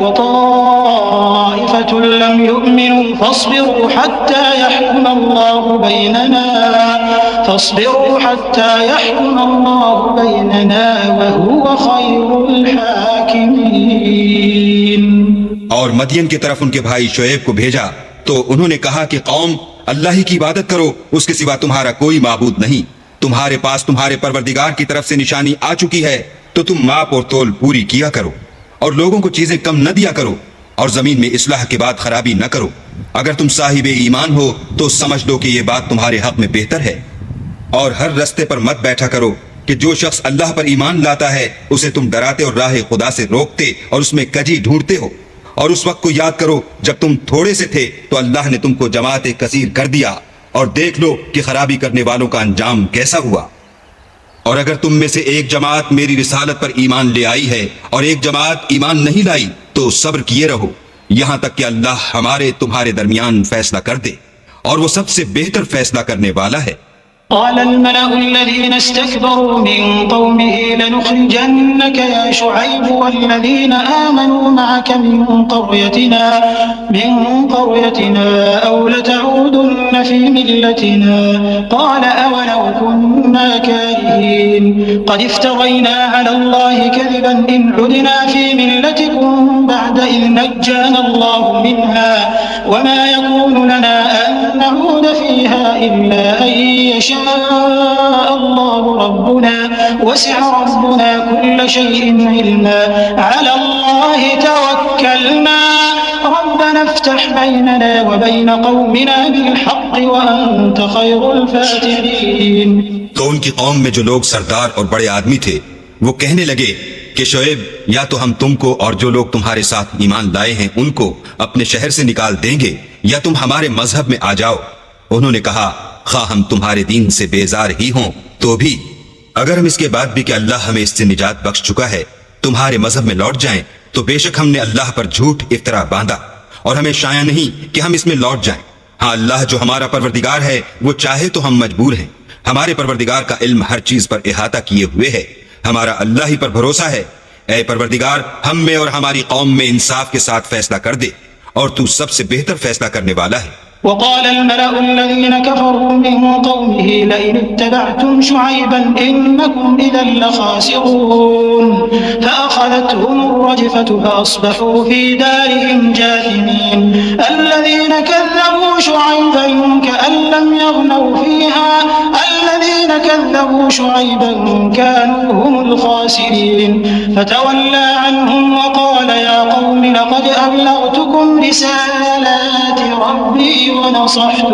وطائفة لم يؤمنوا فاصبروا حتى يحكم الله بيننا وهو خير الحاكمين। और मदियन की तरफ उनके भाई शुएब को भेजा तो उन्होंने कहा कि कौम अल्लाह ही की इबादत करो, उसके सिवा तुम्हारा कोई माबूद नहीं। तुम्हारे पास तुम्हारे परवरदिगार की तरफ से निशानी आ चुकी है तो तुम माप और तोल पूरी किया करो और लोगों को चीजें कम न दिया करो और जमीन में इस्लाह के बाद खराबी न करो। अगर तुम साहिब ईमान हो तो समझ लो कि ये बात तुम्हारे हक में बेहतर है। और हर रास्ते पर मत बैठा करो कि जो शख्स अल्लाह पर ईमान लाता है उसे तुम डराते और राह खुदा से रोकते और उसमें कजी ढूंढते हो। और उस वक्त को याद करो जब तुम थोड़े से थे तो अल्लाह ने तुमको जमात कसीर कर दिया और देख लो कि खराबी करने वालों का अंजाम कैसा हुआ। और अगर तुम में से एक जमात मेरी रिसालत पर ईमान ले आई है और एक जमात ईमान नहीं लाई तो सब्र किए रहो यहां तक कि अल्लाह हमारे तुम्हारे दरमियान फैसला कर दे और वो सबसे बेहतर फैसला करने वाला है। قال الملأ الذين استكبروا من قومه لنخرجنك يا شعيب والذين آمنوا معك من قريتنا أو لتعودن في ملتنا قال أولو كنا كارهين قد افترينا على الله كذبا إن عدنا في ملتكم بعد إذ نجانا الله منها وما يكون لنا أن نعود فيها إلا أن يشاء الله ربنا وسع ربنا كل شيء علما على الله توكلنا ربنا افتح بيننا وبين قومنا بالحق وأنت خير الفاتحين। तो उनकी कौम में जो लोग सरदार और बड़े आदमी थे वो कहने लगे कि शुएब या तो हम तुमको और जो लोग तुम्हारे साथ ईमान लाए हैं उनको अपने शहर से निकाल देंगे या तुम हमारे मजहब में आ जाओ। उन्होंने कहा खा हम तुम्हारे दीन से बेजार ही हों तो भी अगर हम इसके बाद भी कि अल्लाह हमें इससे निजात बख्श चुका है तुम्हारे मजहब में लौट जाएं तो बेशक हमने अल्लाह पर झूठ इफ्तरा बांधा और हमें शाया नहीं कि हम इसमें लौट जाएं। हाँ, अल्लाह जो हमारा परवरदिगार है वो चाहे तो हम मजबूर हैं। हमारे परवरदिगार का इल्म हर चीज पर इहाता किए हुए है। हमारा अल्लाह ही पर भरोसा है। ऐ परवरदिगार हम में और हमारी कौम में इंसाफ के साथ फैसला कर दे और तू सबसे बेहतर फैसला करने वाला है। وقال الملأ الذين كفروا من قومه لئن اتبعتم شعيبا إنكم إذا لخاسرون فأخذتهم الرجفة فأصبحوا في دارهم جاثمين الذين كذبوا شعيبا كأن لم يغنوا فيها الذين كذبوا شعيبا كانوا هم الخاسرين فتولى عنهم وقال يا قوم لقد أبلغتكم رسالات ربي ونصحت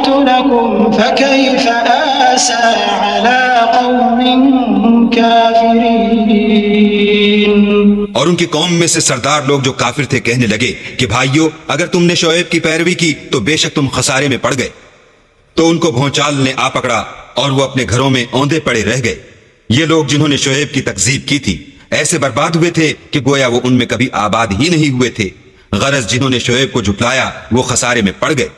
لكم فكيف آسى على قوم كافرين। और उनकी कौम में से सरदार लोग जो काफिर थे कहने लगे कि भाइयों, अगर तुमने शोएब की पैरवी की तो बेशक तुम खसारे में पड़ गए। तो उनको भौचाल ने आ पकड़ा और वो अपने घरों में औंधे पड़े रह गए। ये लोग जिन्होंने शोएब की तकजीब की थी ऐसे बर्बाद हुए थे कि गोया वो उनमें कभी आबाद ही नहीं हुए थे। गरज जिन्होंने शोएब को झुटलाया वो खसारे में पड़ गए।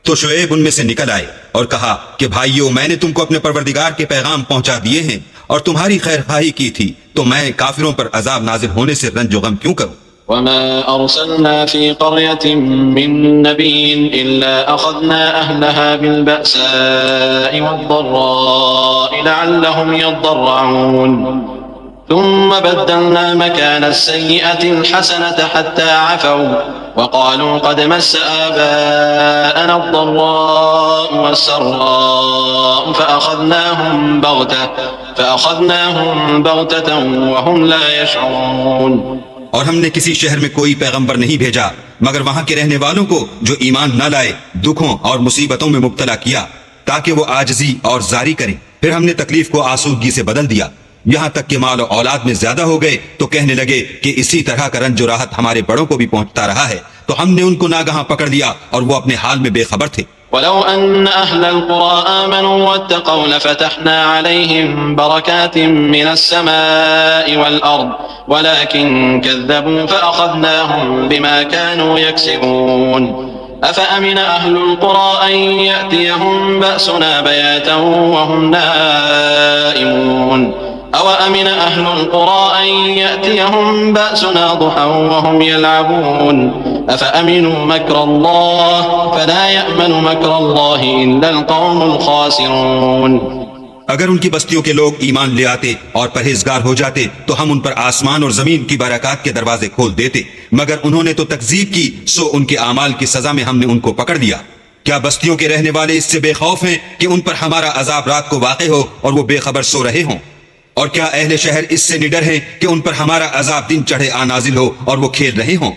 तो शोएब उनमें से निकल आए और कहा कि भाइयों, मैंने तुमको अपने परवरदिगार के पैगाम पहुंचा दिए हैं और तुम्हारी खैरखाही की थी, तो मैं काफिरों पर अजाब नाजिल होने से रंजो गम क्यों करूं। वमा अरसलना फी क़र्यतिन मिन नबिय्यिन इल्ला अख़ज़ना अहलहा बिलबअसाइ वद्दर्राइ लअल्लहुम यद्दर्रऊन ثم بدلنا مكان السيئة الحسنة حتى عفوا وقالوا قد مس آباءنا الضراء والسراء فأخذناهم بغتة وهم لا يشعرون। और हमने किसी शहर में कोई पैगंबर नहीं भेजा मगर वहां के रहने वालों को जो ईमान न लाए दुखों और मुसीबतों में मुब्तला किया ताकि वो आजिजी और जारी करें। फिर हमने तकलीफ को आसूदगी से बदल दिया, यहाँ तक कि माल और औलाद में ज्यादा हो गए तो कहने लगे कि इसी तरह का रंज राहत हमारे बड़ों को भी पहुंचता रहा है। तो हमने उनको नागहां पकड़ लिया और वो अपने हाल में बेखबर थे। वलौ अन्न अहलल क़ुरा आमनू वत्तक़ौ लफ़तहना अलैहिम बरकातिन मिनस्समाइ वल अर्द वलाकिन कज़्ज़बू फ़अख़ज़नाहुम बिमा कानू यक्सिबून। अफ़अमिन अहलुल क़ुरा अन यअतियहुम बअसुना बयातन वहुम नाइमून أوأمن أهل القرى أن يأتيهم بأسنا ضحى وهم يلعبون أفأمنوا مكر الله فلا يأمن مكر الله إلا القوم الخاسرون। अगर उनकी बस्तियों के लोग ईमान ले आते और परहेजगार हो जाते तो हम उन पर आसमान और जमीन की बरकत के दरवाजे खोल देते, मगर उन्होंने तो तकजीब की, सो उनके आमाल की सजा में हमने उनको पकड़ लिया। क्या बस्तियों के रहने वाले इससे बेखौफ हैं कि उन पर हमारा अजाब रात को वाक़े हो और वो बेखबर सो रहे हों? और क्या अहले शहर इससे निडर हैं कि उन पर हमारा अजाब दिन चढ़े आनाजिल हो और वो खेल रहे हों?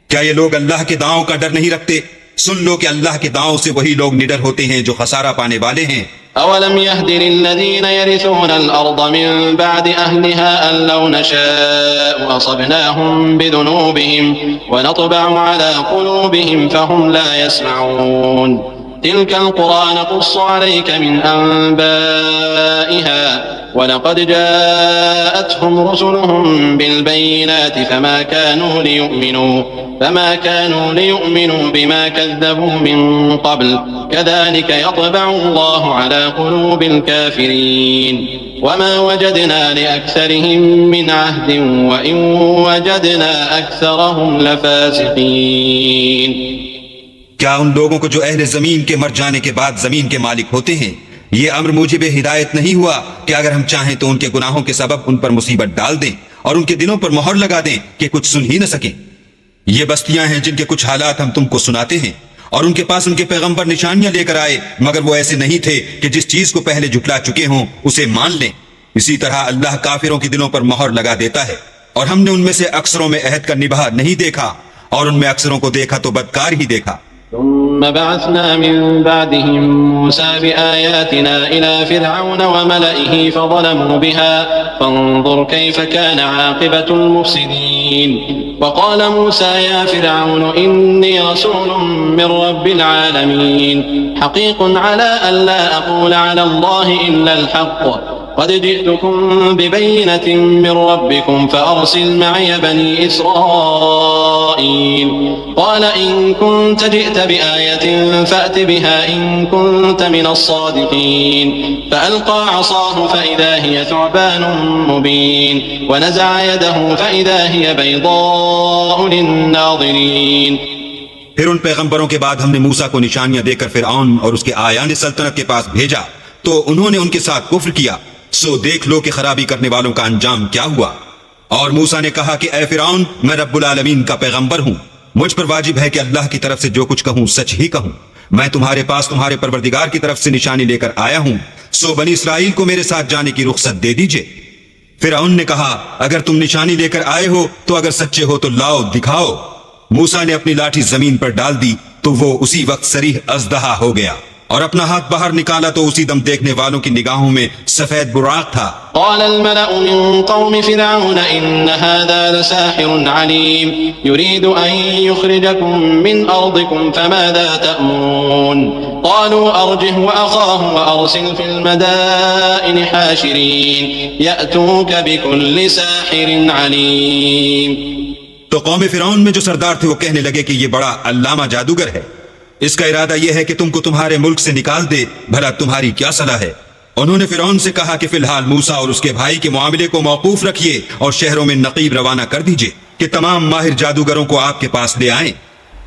क्या ये लोग अल्लाह के दावों का डर नहीं रखते? सुन लो कि अल्लाह के दावों से वही लोग निडर होते हैं जो खसारा पाने वाले हैं। अवलम यहदि लिल्लज़ीना यरिसूना अल-अर्द मिन बअदि अहलिहा अन लौ नशाअ असबनाहुम बिदुनूबिहिम व नतबअु अला क़ुलूबिहिम फहुम ला यस्मऊन। तिल्कल क़ुरा नक़ुस्सु अलैका मिन अंबाइहा वलक़द जाअतहुम रसुलुहुम बिलबय्यिनाति फमा कानू लियु'मिनू बिमा कज़्ज़बू मिन क़ब्ल कज़ालिक यत्बअु अल्लाहु अला क़ुलूबिल काफ़िरीन वमा वजदना लिअक्सरिहिम मिन अहदिन व इन वजदना अक्सरहुम लफ़ासिक़ीन। क्या उन लोगों को जो अहले जमीन के मर जाने के बाद जमीन के मालिक होते हैं ये अम्र मुझे हिदायत नहीं हुआ कि अगर हम चाहें तो उनके गुनाहों के सबब उन पर मुसीबत डाल दें और उनके दिलों पर मोहर लगा दें कि कुछ सुन ही न सकें। ये बस्तियां हैं जिनके कुछ हालात हम तुमको सुनाते हैं और उनके पास उनके पैगंबर निशानियां लेकर आए मगर वो ऐसे नहीं थे कि जिस चीज को पहले झुटला चुके हों उसे मान लें। इसी तरह अल्लाह काफिरों के दिलों पर मोहर लगा देता है और हमने उनमें से अक्सरों में अहद का निभा नहीं देखा और उनमें अक्सरों को देखा तो बदकार ही देखा। ثم بعثنا من بعدهم موسى بآياتنا إلى فرعون وملئه فظلموا بها فانظر كيف كان عاقبة المفسدين وقال موسى يا فرعون إني رسول من رب العالمين حقيق على ألا أقول على الله إلا الحق قد جئتكم ببينة من ربكم فأرسل معي بني إسرائيل قال إن كنت جئت بآية فأت بها إن كنت من الصادقين فألقى عصاه فإذا هي ثعبان مبين ونزع يده فإذا هي بيضاء للناظرين फिर उन पैगंबरों के बाद हमने मूसा को निशानियां देकर फिरऔन और उसके आयान सल्तनत के पास भेजा, तो उन्होंने उनके साथ कुफ्र किया। सो देख लो कि खराबी करने वालों का अंजाम क्या हुआ। और मूसा ने कहा कि ए फिरऔन, मैं रब्बुल आलमीन का पैगंबर हूं, मुझ पर वाजिब है कि अल्लाह की तरफ से जो कुछ कहूं सच ही कहूं। मैं तुम्हारे पास तुम्हारे परवरदिगार की तरफ से निशानी लेकर आया हूं, सो बनी इसराइल को मेरे साथ जाने की रुख्सत दे दीजिए। फिरऔन ने कहा, अगर तुम निशानी लेकर आए हो तो अगर सच्चे हो तो लाओ, दिखाओ। मूसा ने अपनी लाठी जमीन पर डाल दी तो वो उसी वक्त सरीह अज़दहा हो गया, और अपना हाथ बाहर निकाला तो उसी दम देखने वालों की निगाहों में सफेद बुराक था। قال الملأ من قوم فرعون إن هذا لساحر عليم يريد أن يخرجكم من أرضكم فماذا تأمرون قالوا أرجه وأخاه وأرسل في المدائن حاشرين يأتوك بكل ساحر عليم। तो कौम फिरौन में जो सरदार थे वो कहने लगे कि ये बड़ा अल्लामा जादूगर है, इसका इरादा यह है कि तुमको तुम्हारे मुल्क से निकाल दे, भला तुम्हारी क्या सलाह है। उन्होंने फिरौन से कहा कि फिलहाल मूसा और उसके भाई के मामले को मौकूफ रखिए और शहरों में नकीब रवाना कर दीजिए कि तमाम माहिर जादूगरों को आपके पास ले आएं।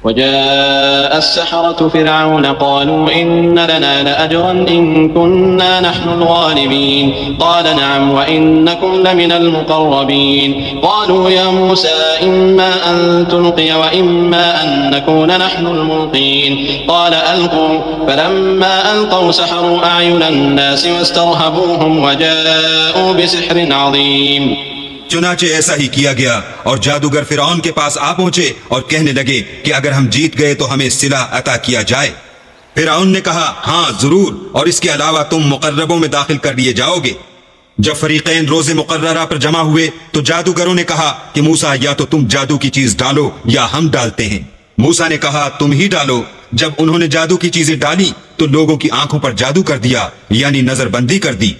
وجاء السحرة فرعون قالوا إن لنا لأجرا إن كنا نحن الغالبين قال نعم وإنكم لمن المقربين قالوا يا موسى إما أن تلقي وإما أن نكون نحن الملقين قال ألقوا فلما ألقوا سحروا أعين الناس واسترهبوهم وجاءوا بسحر عظيم। चुनाचे ऐसा ही किया गया और जादूगर फिरौन के पास आ पहुंचे और कहने लगे कि अगर हम जीत गए तो हमें सिला अता किया जाए। फिरौन ने कहा, हाँ जरूर, और इसके अलावा तुम मुकर्रबों में दाखिल कर लिए जाओगे। जब फरीकैन रोजे मुकर्ररा पर जमा हुए तो जादूगरों ने कहा कि मूसा, या तो तुम जादू की चीज डालो या हम डालते हैं। मूसा ने कहा, तुम ही डालो। जब उन्होंने जादू की चीजें डाली तो लोगों की आंखों पर जादू कर दिया, यानी नजरबंदी कर दी,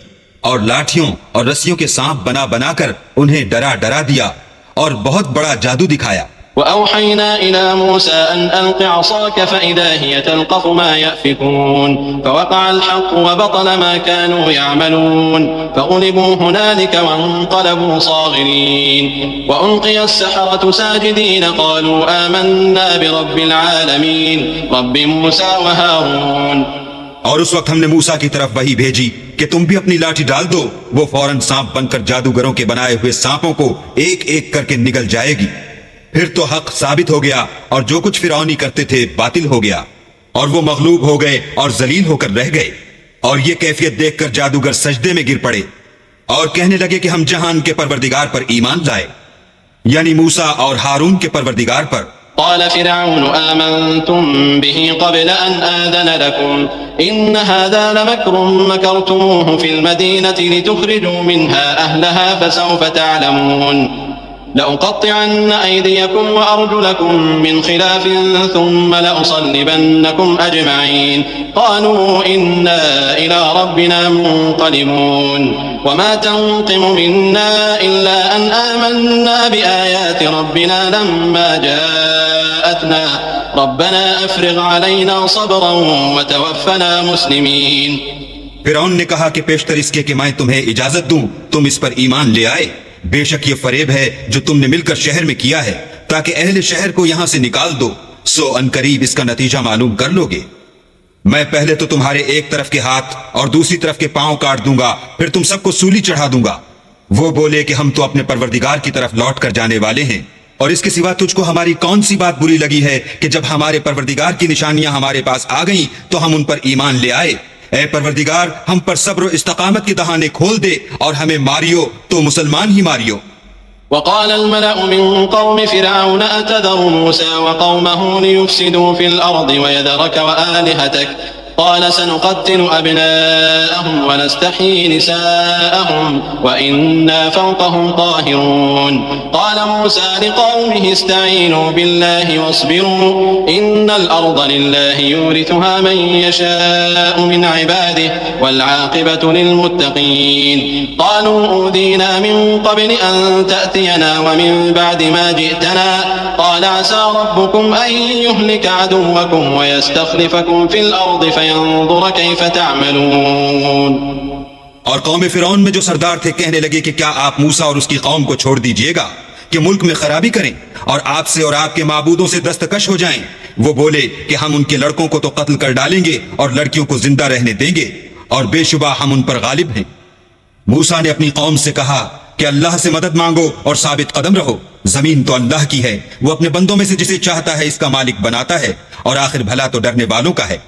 और लाठियों और रस्सियों के सांप बना बनाकर उन्हें डरा डरा दिया और बहुत बड़ा जादू दिखाया। وأوحينا إلى موسى أن ألق عصاك فإذا هي تلقف ما يأفكون فوقع الحق وبطل ما كانوا يعملون فغلبوا هنالك وانقلبوا صاغرين وألقي السحرة ساجدين قالوا آمنا برب العالمين رب موسى وهارون। और उस वक्त हमने मूसा की तरफ वही भेजी कि तुम भी अपनी लाठी डाल दो। वो फौरन सांप बनकर जादूगरों के बनाए हुए सांपों को एक एक करके निगल जाएगी। फिर तो हक साबित हो गया और जो कुछ फिरौनी करते थे बातिल हो गया, और वो मगलूब हो गए और जलील होकर रह गए। और ये कैफियत देखकर जादूगर सजदे में गिर पड़े और कहने लगे कि हम जहान के परवरदिगार पर ईमान लाए, यानी मूसा और हारून के परवरदिगार पर। قال فرعون آمنتم به قبل أن آذن لكم إن هذا لمكر مكرتموه في المدينة لتخرجوا منها أهلها فسوف تعلمون لأقطعن أيديكم وأرجلكم من خلاف ثم لأصلبنكم أجمعين قالوا إنا إلى ربنا منقلبون وما تنقم منا إلا أن آمنا بآيات ربنا لما جاءتنا ربنا أفرغ علينا صبرا وتوفنا مسلمين। फिरौन ने कहा कि पेशतर इसके कि मैं तुम्हें इजाजत दूं तुम इस पर ईमान ले आए। बेशक ये फरेब है जो तुमने मिलकर शहर में किया है ताकि अहले शहर को यहां से निकाल दो, सो अनकरीब इसका नतीजा मालूम कर लोगे। मैं पहले तो तुम्हारे एक तरफ के हाथ और दूसरी तरफ के पांव काट दूंगा, फिर तुम सबको सूली चढ़ा दूंगा। वो बोले कि हम तो अपने परवरदिगार की तरफ लौट कर जाने वाले हैं, और इसके सिवा तुझको हमारी कौन सी बात बुरी लगी है कि जब हमारे परवरदिगार की निशानियां हमारे पास आ गईं तो हम उन पर ईमान ले आए। ऐ परवरदिगार, हम पर सब्र और इस्तकामत की दहाने खोल दे और हमें मारियो तो मुसलमान ही मारियो। وقال الملأ من قوم فرعون أتذر موسى وقومه ليفسدوا في الأرض ويذرك وآلهتك قال سنقتل أبناءهم ونستحيي نساءهم وإنا فوقهم قاهرون قال موسى لقومه استعينوا بالله واصبروا إن الأرض لله يورثها من يشاء من عباده والعاقبة للمتقين قالوا أوذينا من قبل أن تأتينا ومن بعد ما جئتنا قال عسى ربكم أن يهلك عدوكم ويستخلفكم في الأرض فينظر كيف تعملون। और कौम फिरौन में जो सरदार थे कहने लगे कि क्या आप मूसा और उसकी कौम को छोड़ दीजिएगा, कि मुल्क में खराबी करें और आपसे और आपके माबूदों से दस्तकश हो जाएं। वो बोले कि हम उनके लड़कों को तो कत्ल कर डालेंगे और लड़कियों को जिंदा रहने देंगे, और बेशुबा हम उन पर गालिब हैं। मूसा ने अपनी कौम से कहा कि अल्लाह से मदद मांगो और साबित कदम रहो। जमीन तो अल्लाह की है, वो अपने बंदों में से जिसे चाहता है इसका मालिक बनाता है, और आखिर भला तो डरने वालों का है।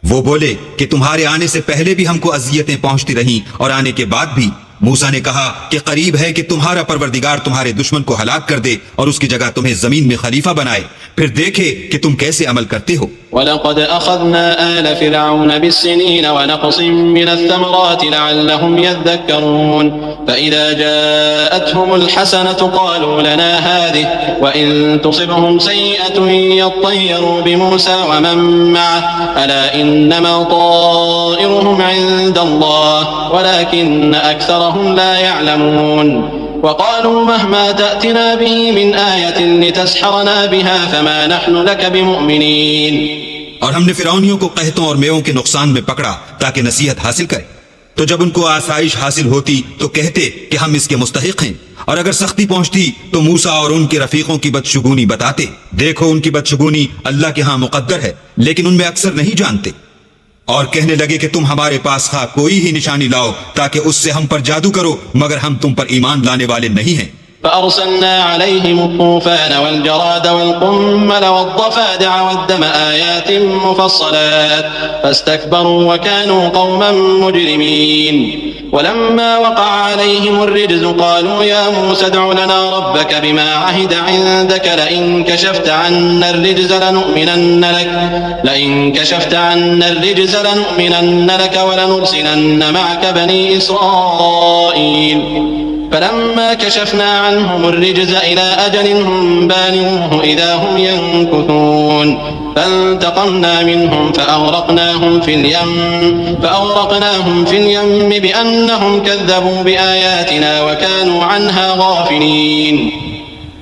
वो बोले कि तुम्हारे आने से पहले भी हमको अजियतें पहुंचती रहीं और आने के बाद भी। मूसा ने कहा कि करीब है कि तुम्हारा परवरदिगार तुम्हारे दुश्मन को हलाक कर दे और उसकी जगह तुम्हें जमीन में खलीफा बनाए, फिर देखे कि तुम कैसे अमल करते हो। वलक़द अख़ज़ना आल फ़िरऔन बिस्सिनीन वनक़सिम मिनस्समराति लअल्लहुम यज़्ज़क्करून फ़इज़ा जाअतहुमुल हसनतु क़ालू लना हाज़िहि वइन तुसिबहुम सय्यिअतुन यत्तय्यरू बिमूसा वमन मअहु अला इन्नमा ताइरुहुम इन्दल्लाह वलाकिन्न अक्सरहुम ला यअलमून वक़ालू महमा तअतिना बिही मिन आयतिन लितस्हरना बिहा फमा नहनु लक बिमुअ्मिनीन। और हमने फिरौनियों को कहतों और मेवों के नुकसान में पकड़ा ताकि नसीहत हासिल करें। तो जब उनको आसाइश हासिल होती तो कहते कि हम इसके मुस्तहिक हैं, और अगर सख्ती पहुंचती तो मूसा और उनके रफीकों की बदशुगूनी बताते। देखो, उनकी बदशुगूनी अल्लाह के यहाँ मुकद्दर है, लेकिन उनमें अक्सर नहीं जानते। और कहने लगे कि तुम हमारे पास खा कोई ही निशानी लाओ ताकि उससे हम पर जादू करो, मगर हम तुम पर ईमान लाने वाले नहीं हैं। فأرسلنا عليهم الطوفان والجراد والقمل والضفادع والدم آيات مفصلات فاستكبروا وكانوا قوما مجرمين ولما وقع عليهم الرجز قالوا يا موسى ادع لنا ربك بما عهد عندك لئن كشفت عنا الرجز لنؤمنن لك ولنرسلن معك بني إسرائيل فلما كشفنا عنهم الرجز إلى أجل هم بالغوه إذا هم ينكثون فانتقمنا منهم فأغرقناهم في اليم بأنهم كذبوا بآياتنا وكانوا عنها غافلين।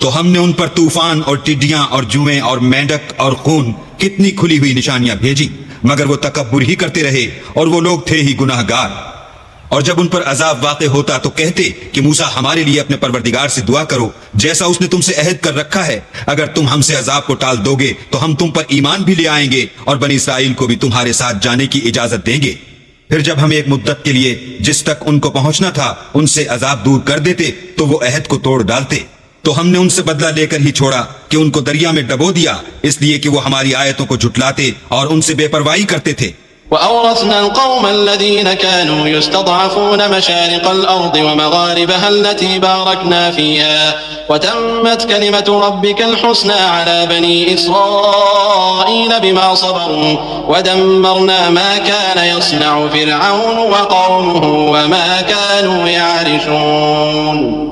तो हमने उन पर तूफान और टिड्डियां और जुएं और मेंढक और खून कितनी खुली हुई निशानियां भेजी, मगर वो तकब्बुर ही करते रहे और वो लोग थे ही गुनाहगार। और जब उन पर अजाब वाक़े होता तो कहते कि मूसा हमारे लिए अपने परवरदिगार से दुआ करो जैसा उसने तुमसे अहद कर रखा है। अगर तुम हमसे अजाब को टाल दोगे तो हम तुम पर ईमान भी ले आएंगे और बनी इसराइल को भी तुम्हारे साथ जाने की इजाजत देंगे। फिर जब हम एक मुद्दत के लिए जिस तक उनको पहुंचना था उनसे अजाब दूर कर देते तो वो अहद को तोड़ डालते। तो हमने उनसे बदला लेकर ही छोड़ा कि उनको दरिया में डबो दिया, इसलिए कि वो हमारी आयतों को झुटलाते और उनसे बेपरवाही करते थे। وأورثنا القوم الذين كانوا يستضعفون مشارق الأرض ومغاربها التي باركنا فيها وتمت كلمة ربك الحسنى على بني إسرائيل بما صبروا ودمرنا ما كان يصنع فرعون وقومه وما كانوا يعرشون।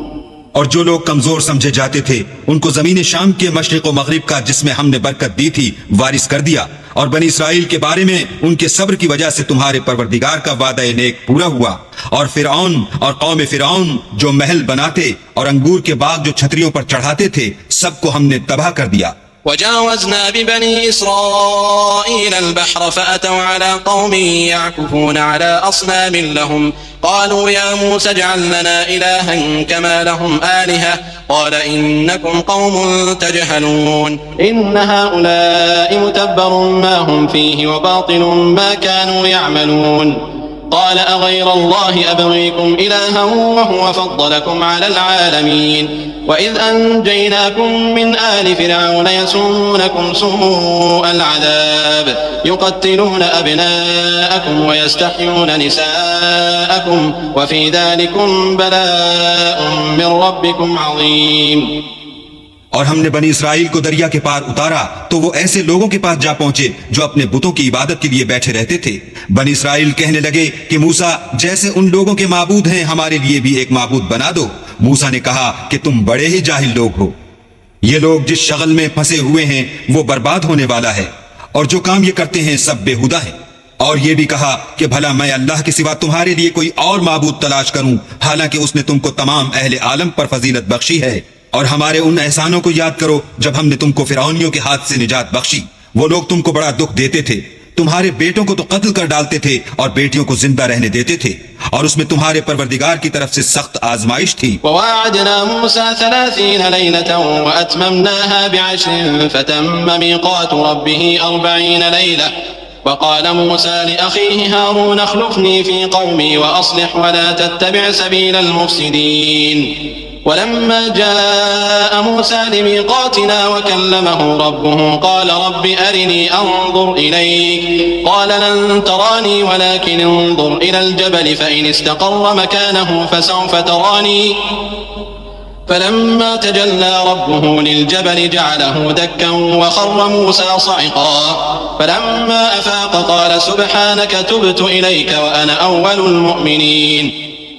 और जो लोग कमजोर समझे जाते थे उनको जमीन शाम के मशरिक व मगरिब का जिसमें हमने बरकत दी थी वारिस कर दिया, और बनी इसराइल के बारे में उनके सब्र की वजह से तुम्हारे परवरदिगार का वादा नेक पूरा हुआ। और फिरौन और कौम फिरौन जो महल बनाते और अंगूर के बाग जो छतरियों पर चढ़ाते थे, सबको हमने तबाह कर दिया। وجاوزنا ببني إسرائيل البحر فأتوا على قوم يعكفون على أصنام لهم قالوا يا موسى اجعل لنا إلها كما لهم آلهة قال إنكم قوم تجهلون إن هؤلاء متبر ما هم فيه وباطل ما كانوا يعملون قال أغير الله أبغيكم إلها وهو فضلكم على العالمين وإذ أنجيناكم من آل فرعون يسومونكم سوء العذاب يقتلون أبناءكم ويستحيون نساءكم وفي ذلكم بلاء من ربكم عظيم। और हमने बनी इसराइल को दरिया के पार उतारा तो वो ऐसे लोगों के पास जा पहुंचे जो अपने बुतों की इबादत के लिए बैठे रहते थे। बनी इसराइल कहने लगे कि मूसा जैसे उन लोगों के माबूद हैं हमारे लिए भी एक माबूद बना दो। मूसा ने कहा कि तुम बड़े ही जाहिल लोग हो। ये लोग जिस शगल में फंसे हुए हैं वो बर्बाद होने वाला है, और जो काम ये करते हैं सब बेहुदा है। और ये भी कहा कि भला मैं अल्लाह के सिवा तुम्हारे लिए कोई और माबूद तलाश करूं, हालांकि उसने तुमको तमाम अहले आलम पर फजीलत बख्शी है। और हमारे उन एहसानों को याद करो जब हमने तुमको फिरौनियों के हाथ से निजात बख्शी। वो लोग तुमको बड़ा दुख देते थे, तुम्हारे बेटों को तो कत्ल कर डालते थे और बेटियों को जिंदा रहने देते थे, और उसमें तुम्हारे परवरदिगार की तरफ से सख्त आजमाइश थी। ववाअदना मूसा 30 लैलतन वअतममनाहा बिअश्रिन फतम्म मीक़ातु रब्बिही 40 लैला वक़ाल मूसा लिअख़ीहि हारून अख़्लुफ़नी फ़ी क़ौमी वअस्लिह वला तत्तबिअ सबीलल मुफ़्सिदीन वलम्मा जाअ मूसा लिमीक़ातिना वकल्लमहु रब्बुहु क़ाल रब्बि अरिनी अंज़ुर इलैक क़ाल लन तरानी वलकिन अंज़ुर इलल जबल फ़इन इस्तक़र्र मकानहु फ़सौफ़ तरानी फलम्मा तजल्ला रब्बुहु लिलजबल जअलहु दक्कन वख़र्र मूसा स'iक़ा फलम्मा अफ़ाक़ क़ाल सुब्हानक तुब्तु इलैक वअना अव्वलुल मुअमिनीन।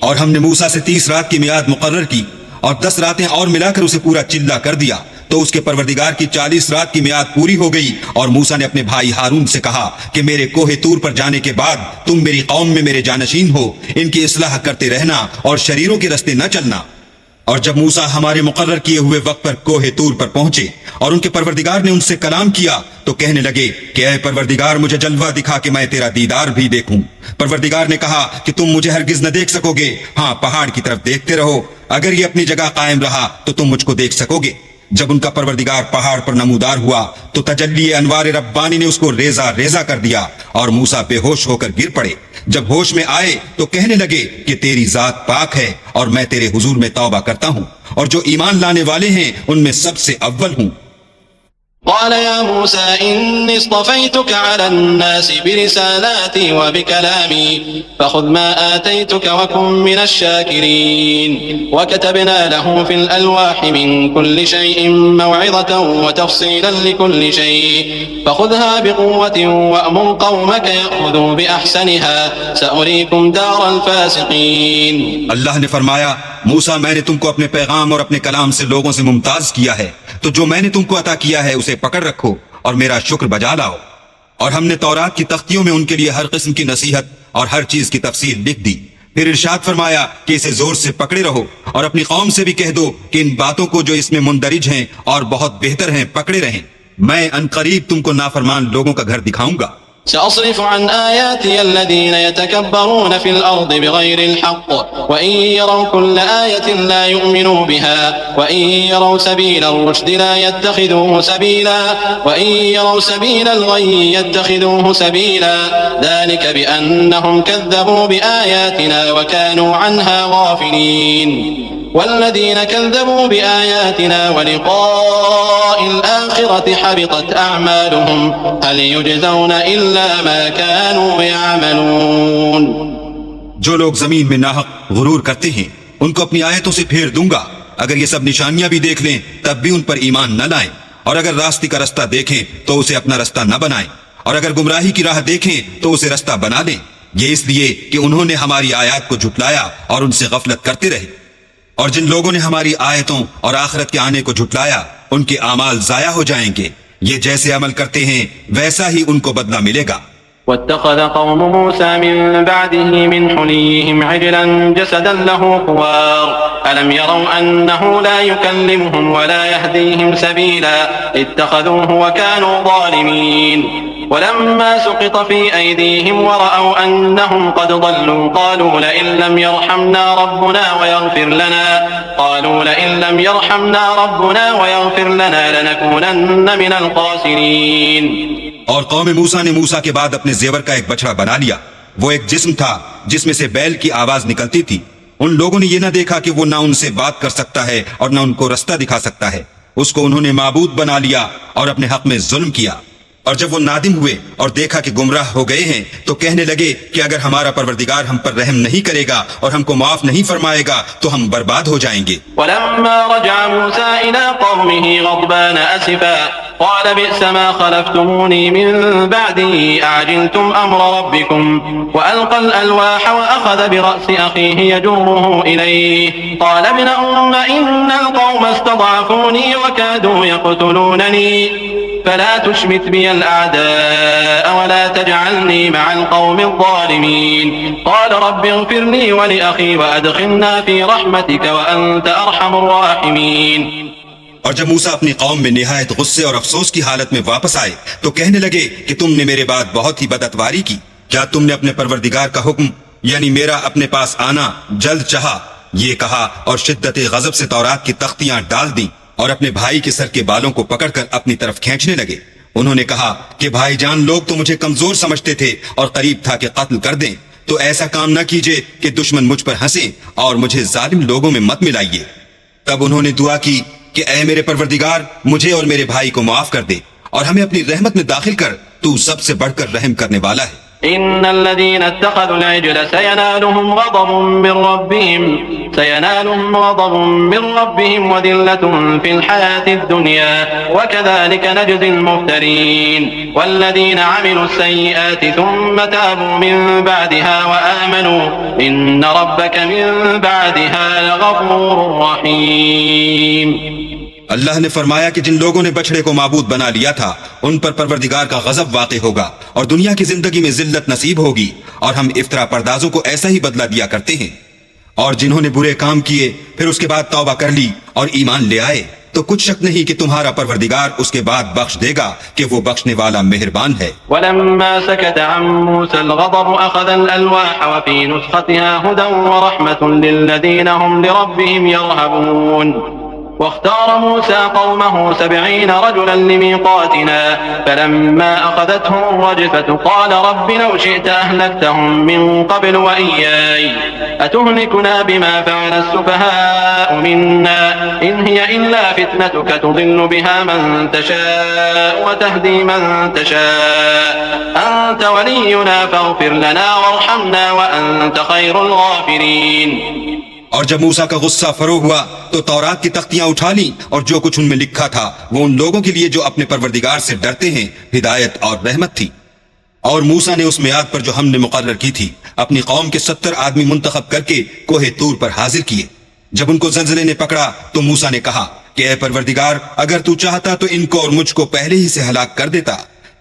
और हमने मूसा से 30 रात की मियाद मुकर्रर की और 10 रातें और मिलाकर उसे पूरा चिल्ला कर दिया, तो उसके परवरदिगार की 40 रात की मियाद पूरी हो गई। और मूसा ने अपने भाई हारून से कहा कि मेरे कोहे तूर पर जाने के बाद तुम मेरी कौम में मेरे जानशीन हो, इनकी इस्लाह करते रहना और शरीरों के रास्ते न चलना। और जब मूसा हमारे मुकर्रर किए हुए वक्त पर कोहे तूर पर पहुंचे और उनके परवरदिगार ने उनसे कलाम किया, तो कहने लगे कि ऐ परवरदिगार, मुझे जलवा दिखा कि मैं तेरा दीदार भी देखूं। परवरदिगार ने कहा कि तुम मुझे हरगिज न देख सकोगे, हाँ पहाड़ की तरफ देखते रहो, अगर ये अपनी जगह कायम रहा तो तुम मुझको देख सकोगे। जब उनका परवरदिगार पहाड़ पर नमूदार हुआ तो तजल्ली अनवार रब्बानी ने उसको रेजा रेजा कर दिया और मूसा बेहोश होकर गिर पड़े। जब होश में आए तो कहने लगे कि तेरी जात पाक है और मैं तेरे हुजूर में तौबा करता हूँ और जो ईमान लाने वाले हैं उनमें सबसे अव्वल हूँ। قال يا موسى إني اصطفيتك على الناس برسالاتي وبكلامي فخذ ما آتيتك وكن من الشاكرين وكتبنا له في الألواح من كل شيء موعظة وتفصيلا لكل شيء فخذها بقوة وأمر قومك يأخذوا بأحسنها سأريكم دار الفاسقين। अल्लाह ने फरमाया, मूसा मैंने तुमको अपने पैगाम और अपने कलाम से लोगों से मुमताज किया है, तो जो मैंने तुमको अता किया है उसे पकड़ रखो और मेरा शुक्र बजा लाओ। और हमने तौरात की तख्तियों में उनके लिए हर किस्म की नसीहत और हर चीज की तफसील लिख दी। फिर इरशाद फरमाया कि इसे जोर से पकड़े रहो और अपनी कौम से भी कह दो कि इन बातों को जो इसमें मुंदरिज हैं और बहुत बेहतर हैं पकड़े रहें। मैं अनकरीब तुमको नाफरमान लोगों का घर दिखाऊंगा। سأصرف عن آياتي الذين يتكبرون في الأرض بغير الحق وإن يروا كل آية لا يؤمنوا بها وإن يروا سبيل الرشد لا يتخذوه سبيلا وإن يروا سبيل الغي يتخذوه سبيلا ذلك بأنهم كذبوا بآياتنا وكانوا عنها غافلين والذين كذبوا بآياتنا ولقاء الآخرة حبطت أعمالهم هل يجزون إلا ما كانوا يعملون। जो लोग जमीन में नाहक गुरूर करते हैं उनको अपनी आयतों से फेर दूंगा। अगर ये सब निशानियां भी देख लें तब भी उन पर ईमान न लाएं, और अगर रास्ते का रास्ता देखें तो उसे अपना रास्ता न बनाएं, और अगर गुमराही की राह देखें तो उसे रास्ता बना लें। ये इसलिए कि उन्होंने हमारी आयत को झुटलाया और उनसे गफलत करते रहे। और जिन लोगों ने हमारी आयतों और आखिरत के आने को झुटलाया उनके आमाल जाया हो जाएंगे। ये जैसे अमल करते हैं वैसा ही उनको बदला मिलेगा। واتخذ قوم موسى من بعده من حليهم عجلا جسدا له خوار ألم يروا أنه لا يكلمهم ولا يهديهم سبيلا اتخذوه وكانوا ظالمين ولما سقط في أيديهم ورأوا أنهم قد ضلوا قالوا لئن لم يرحمنا ربنا ويغفر لنا لنكونن من الخاسرين। और कौम मूसा ने मूसा के बाद अपने जेवर का एक बछड़ा बना लिया। वो एक जिस्म था जिसमें से बैल की आवाज निकलती थी। उन लोगों ने ये ना देखा कि वो ना उनसे बात कर सकता है और ना उनको रास्ता दिखा सकता है। उसको उन्होंने माबूद बना लिया और अपने हक में जुल्म किया। और जब वो नादिम हुए और देखा कि गुमराह हो गए हैं तो कहने लगे कि अगर हमारा परवरदिगार हम पर रहम नहीं करेगा और हमको माफ नहीं फरमाएगा तो हम बर्बाद हो जाएंगे। قال بئس ما خلفتموني من بعدي أعجلتم أمر ربكم وألقى الألواح وأخذ برأس أخيه يجره إليه قال ابن أم إن القوم استضعفوني وكادوا يقتلونني فلا تشمت بي الأعداء ولا تجعلني مع القوم الظالمين قال رب اغفر لي ولأخي وأدخلنا في رحمتك وأنت أرحم الراحمين। और जब मूसा अपनी कौम में निहायत गुस्से और अफसोस की हालत में वापस आए तो कहने लगे कि तुमने मेरे बाद बहुत ही बदअतवारी की। क्या तुमने अपने परवरदिगार का हुक्म यानी मेरा अपने पास आना जल्द चाहा? ये कहा और शिद्दत गजब से तौरात की तख्तियां डाल दी और अपने भाई के सर के बालों को पकड़कर अपनी तरफ खींचने लगे। उन्होंने कहा कि भाईजान, लोग तो मुझे कमजोर समझते थे और करीब था कि कत्ल कर दें, तो ऐसा काम न कीजिए कि दुश्मन मुझ पर हंसे और मुझे जालिम लोगों में मत मिलाइए। तब उन्होंने दुआ की कि ऐ मेरे परवरदिगार, मुझे और मेरे भाई को माफ कर दे और हमें अपनी रहमत में दाखिल कर, तू सबसे बढ़कर रहम करने वाला है। इन्नल्लज़ीन इत्तख़ज़ुल इज्ल सयनालुहुम ग़ज़बुम मिर रब्बिहिम व दिल्लतुन फिल हयातिद दुनिया व कज़ालिका नजज़िल मुफ्तरीन वल्लज़ीन अमिलुस सय्यिआति थुम्मा ताबू मिन बअदिहा व आमनू इन्न रब्बका मिन बअदिहा लगफ़ूरुर रहीम। अल्लाह ने फरमाया कि जिन लोगों ने बछड़े को माबूद बना लिया था उन पर परवरदिगार का गजब वाक़े होगा और दुनिया की जिंदगी में जिल्लत नसीब होगी, और हम इफ्तरा पर्दाजों को ऐसा ही बदला दिया करते हैं। और जिन्होंने बुरे काम किए फिर उसके बाद तौबा कर ली और ईमान ले आए तो कुछ शक नहीं कि तुम्हारा परवरदिगार उसके बाद बख्श देगा कि वो बख्शने वाला मेहरबान है। वलम्मा सकत अन मूसल गज़ब अख़ज़ल अलवाह व फी नुस्ख़तिहा हुदन व रहमतुन लिल्लज़ीना हुम लिरब्बिहिम यरहबून। واختار موسى قومه 70 رجلا لميقاتنا فلما أخذتهم الرجفة قال رب لو شئت أهلكتهم من قبل وإياي أتهلكنا بما فعل السفهاء منا إن هي إلا فتنتك تضل بها من تشاء وتهدي من تشاء أنت ولينا فاغفر لنا وارحمنا وأنت خير الغافرين। और जब मूसा का गुस्सा फरो हुआ तो तौरात की तख्तियां उठा ली और जो कुछ उनमें लिखा था वो उन लोगों के लिए जो अपने परवरदिगार से डरते हैं हिदायत और रहमत थी। और मूसा ने उस मियाद पर जो हमने मुकर्रर की थी अपनी कौम के 70 आदमी मुंतखब करके कोहे तूर पर हाजिर किए। जब उनको ज़लज़ले ने पकड़ा तो मूसा ने कहा कि ऐ परवरदिगार, अगर तू चाहता तो इनको और मुझको पहले ही से हलाक कर देता।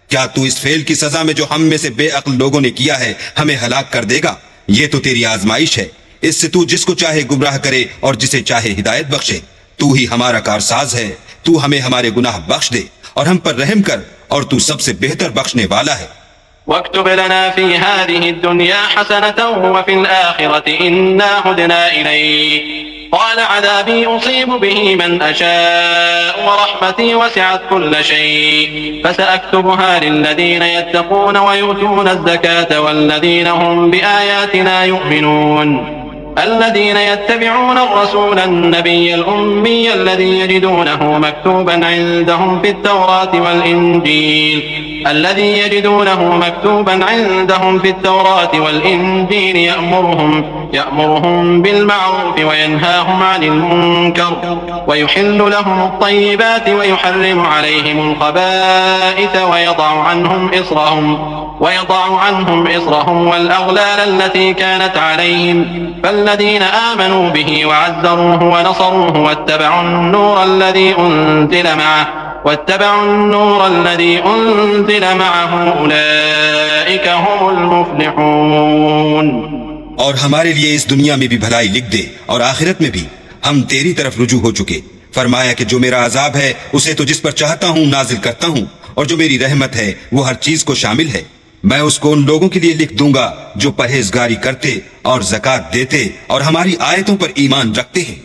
क्या तू इस फेल की सजा में जो हम में से बेअक्ल लोगों ने किया है हमें हलाक कर देगा? ये तो तेरी आजमाइश है, इससे तू जिसको चाहे गुमराह करे और जिसे चाहे हिदायत बख्शे। तू ही हमारा कारसाज है, तू हमें हमारे गुनाह बख्श दे और हम पर रहम कर, और तू सबसे बेहतर बख्शने वाला है। वक्तुब लना फी हादिहि दुनिया हसनतन व फिल आखिरति इन्ना हुदना इलैक क़ाल अज़ाबी उसीबु बिही मन अशाअ व रहमती वसिअत कुल्ल शै फसअक्तुबुहा लिल्लज़ीना यत्तक़ून व यु'तून अज़्ज़कात वल्लज़ीना हुम बिआयातिना यु'मिनून الذين يتبعون الرسول النبي الأمي الذي يجدونه مكتوبا عندهم في التوراة والإنجيل يأمرهم بالمعروف وينهاهم عن المنكر ويحل لهم الطيبات ويحرم عليهم الخبائث ويضع عنهم إصرهم والأغلال التي كانت عليهم فالذين آمنوا به وعزروه ونصروه واتبعوا النور الذي أنزل معه أولئك هم المفلحون। और हमारे लिए इस दुनिया में भी भलाई लिख दे और आखिरत में भी हम तेरी तरफ रुजू हो चुके। फरमाया कि जो मेरा अजाब है उसे तो जिस पर चाहता हूँ नाजिल करता हूँ, और जो मेरी रहमत है वो हर चीज को शामिल है। मैं उसको उन लोगों के लिए लिख दूंगा जो परहेजगारी करते और ज़कात देते और हमारी आयतों पर ईमान रखते हैं।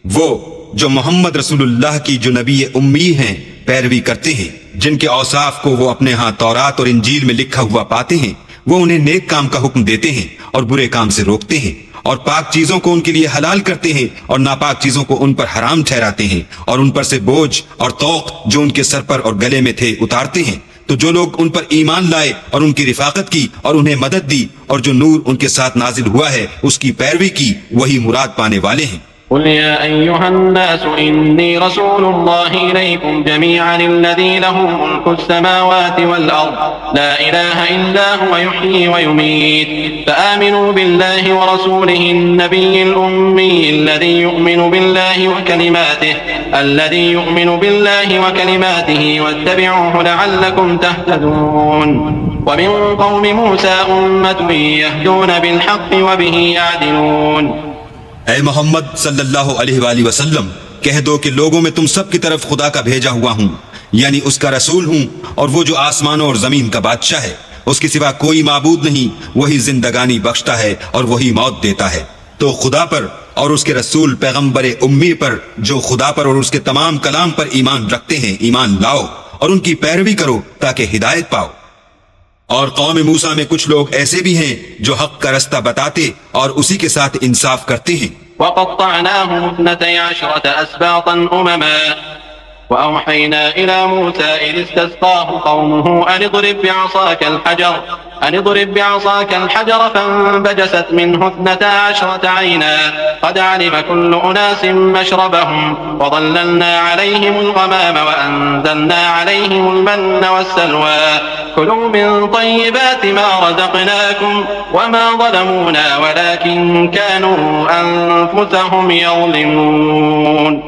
वो जो मोहम्मद रसूलुल्लाह की जो नबी उम्मी हैं पैरवी करते हैं, जिनके औसाफ को वो अपने यहाँ तौरात और इंजील में लिखा हुआ पाते हैं। वो उन्हें नेक काम का हुक्म देते हैं और बुरे काम से रोकते हैं, और पाक चीजों को उनके लिए हलाल करते हैं और नापाक चीजों को उन पर हराम ठहराते हैं, और उन पर से बोझ और तौक जो उनके सर पर और गले में थे उतारते हैं। तो जो लोग उन पर ईमान लाए और उनकी रिफाकत की और उन्हें मदद दी और जो नूर उनके साथ नाजिल हुआ है उसकी पैरवी की, वही मुराद पाने वाले हैं। قل يا أيها الناس إني رسول الله إليكم جميعا الذي له ملك السماوات والأرض لا إله إلا هو يحيي ويميت فآمنوا بالله ورسوله النبي الأمي الذي يؤمن بالله وكلماته واتبعوه لعلكم تهتدون ومن قوم موسى أمة يهدون بالحق وبه يعدلون। ऐ मोहम्मद सल्लल्लाहु अलैहि वसल्लम, कह दो कि लोगों में तुम सब की तरफ खुदा का भेजा हुआ हूँ, यानी उसका रसूल हूँ, और वो जो आसमानों और जमीन का बादशाह है, उसके सिवा कोई माबूद नहीं, वही जिंदगानी बख्शता है और वही मौत देता है। तो खुदा पर और उसके रसूल पैगंबर उम्मी पर, जो खुदा पर और उसके तमाम कलाम पर ईमान रखते हैं, ईमान लाओ और उनकी पैरवी करो ताकि हिदायत पाओ। और कौम मूसा में कुछ लोग ऐसे भी हैं जो हक का रास्ता बताते और उसी के साथ इंसाफ करते हैं। وقطعناهم 12 أسباطا أمما وأوحينا إلى موسى إذ استسقاه قومه أن اضرب بعصاك الحجر فانبجست منه 12 عينا قد علم كل أناس مشربهم وظللنا عليهم الغمام وأنزلنا عليهم المن والسلوى كلوا من طيبات ما رزقناكم وما ظلمونا ولكن كانوا أنفسهم يظلمون।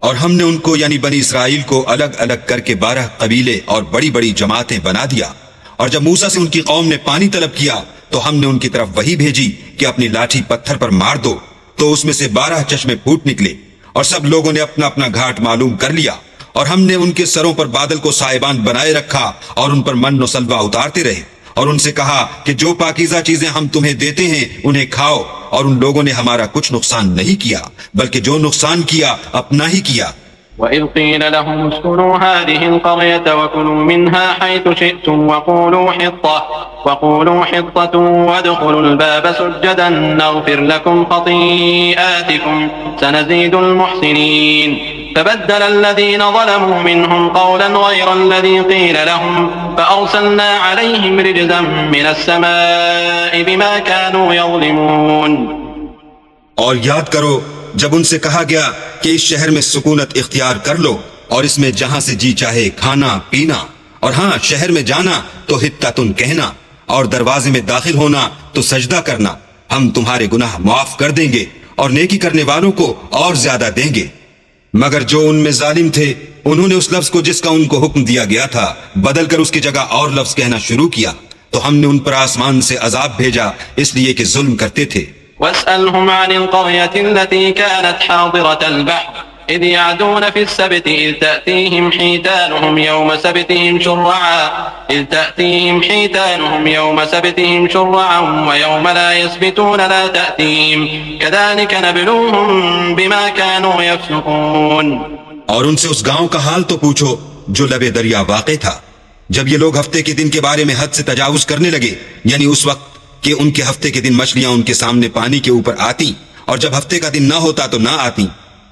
और हमने उनको यानी बनी इसराइल को अलग अलग करके 12 कबीले और बड़ी बड़ी जमातें बना दिया। और जब मूसा से उनकी कौम ने पानी तलब किया तो हमने उनकी तरफ वही भेजी कि अपनी लाठी पत्थर पर मार दो, तो उसमें से 12 चश्मे फूट निकले और सब लोगों ने अपना अपना घाट मालूम कर लिया। और हमने उनके सरों पर बादल को साहिबान बनाए रखा और उन पर मन और सलवा उतारते रहे और उनसे कहा कि जो पाकीज़ा चीजें हम तुम्हें देते हैं उन्हें खाओ। और उन लोगों ने हमारा कुछ नुकसान नहीं किया, बल्कि जो नुकसान किया अपना ही किया। وإذ قيل لهم اسكنوا هذه القرية وكلوا منها حيث شئتم وقولوا حطة وادخلوا الباب سجدا نغفر لكم خطيئاتكم سنزيد المحسنين فبدل الذين ظلموا منهم قولا غير الذي قيل لهم فأرسلنا عليهم رجزا من السماء بما كانوا يظلمون। और याद करो जब उनसे कहा गया कि इस शहर में सुकूनत इख्तियार कर लो और इसमें जहां से जी चाहे खाना पीना, और हाँ शहर में जाना तो हित्तातुन कहना और दरवाजे में दाखिल होना तो सजदा करना, हम तुम्हारे गुनाह माफ कर देंगे और नेकी करने वालों को और ज्यादा देंगे। मगर जो उनमें जालिम थे उन्होंने उस लफ्ज को जिसका उनको हुक्म दिया गया था बदल कर उसकी जगह और लफ्ज कहना शुरू किया, तो हमने उन पर आसमान से अजाब भेजा इसलिए कि जुल्म करते थे। واسألهم عن القرية التي كانت حاضرة البحر إذ يعدون في السبت إذ تأتيهم حيتانهم يوم سبتهم شرعا ويوم لا يسبتون لا تأتيهم كذلك نبلوهم بما كانوا يفسقون। और उनसे उस गांव का हाल तो पूछो जो लबे दरिया वाक़े था, जब ये लोग हफ्ते के दिन के बारे में हद से तजावुज करने लगे, यानी उस वक्त कि उनके हफ्ते के दिन मछलियां उनके सामने पानी के ऊपर आती और जब हफ्ते का दिन ना होता तो ना आती।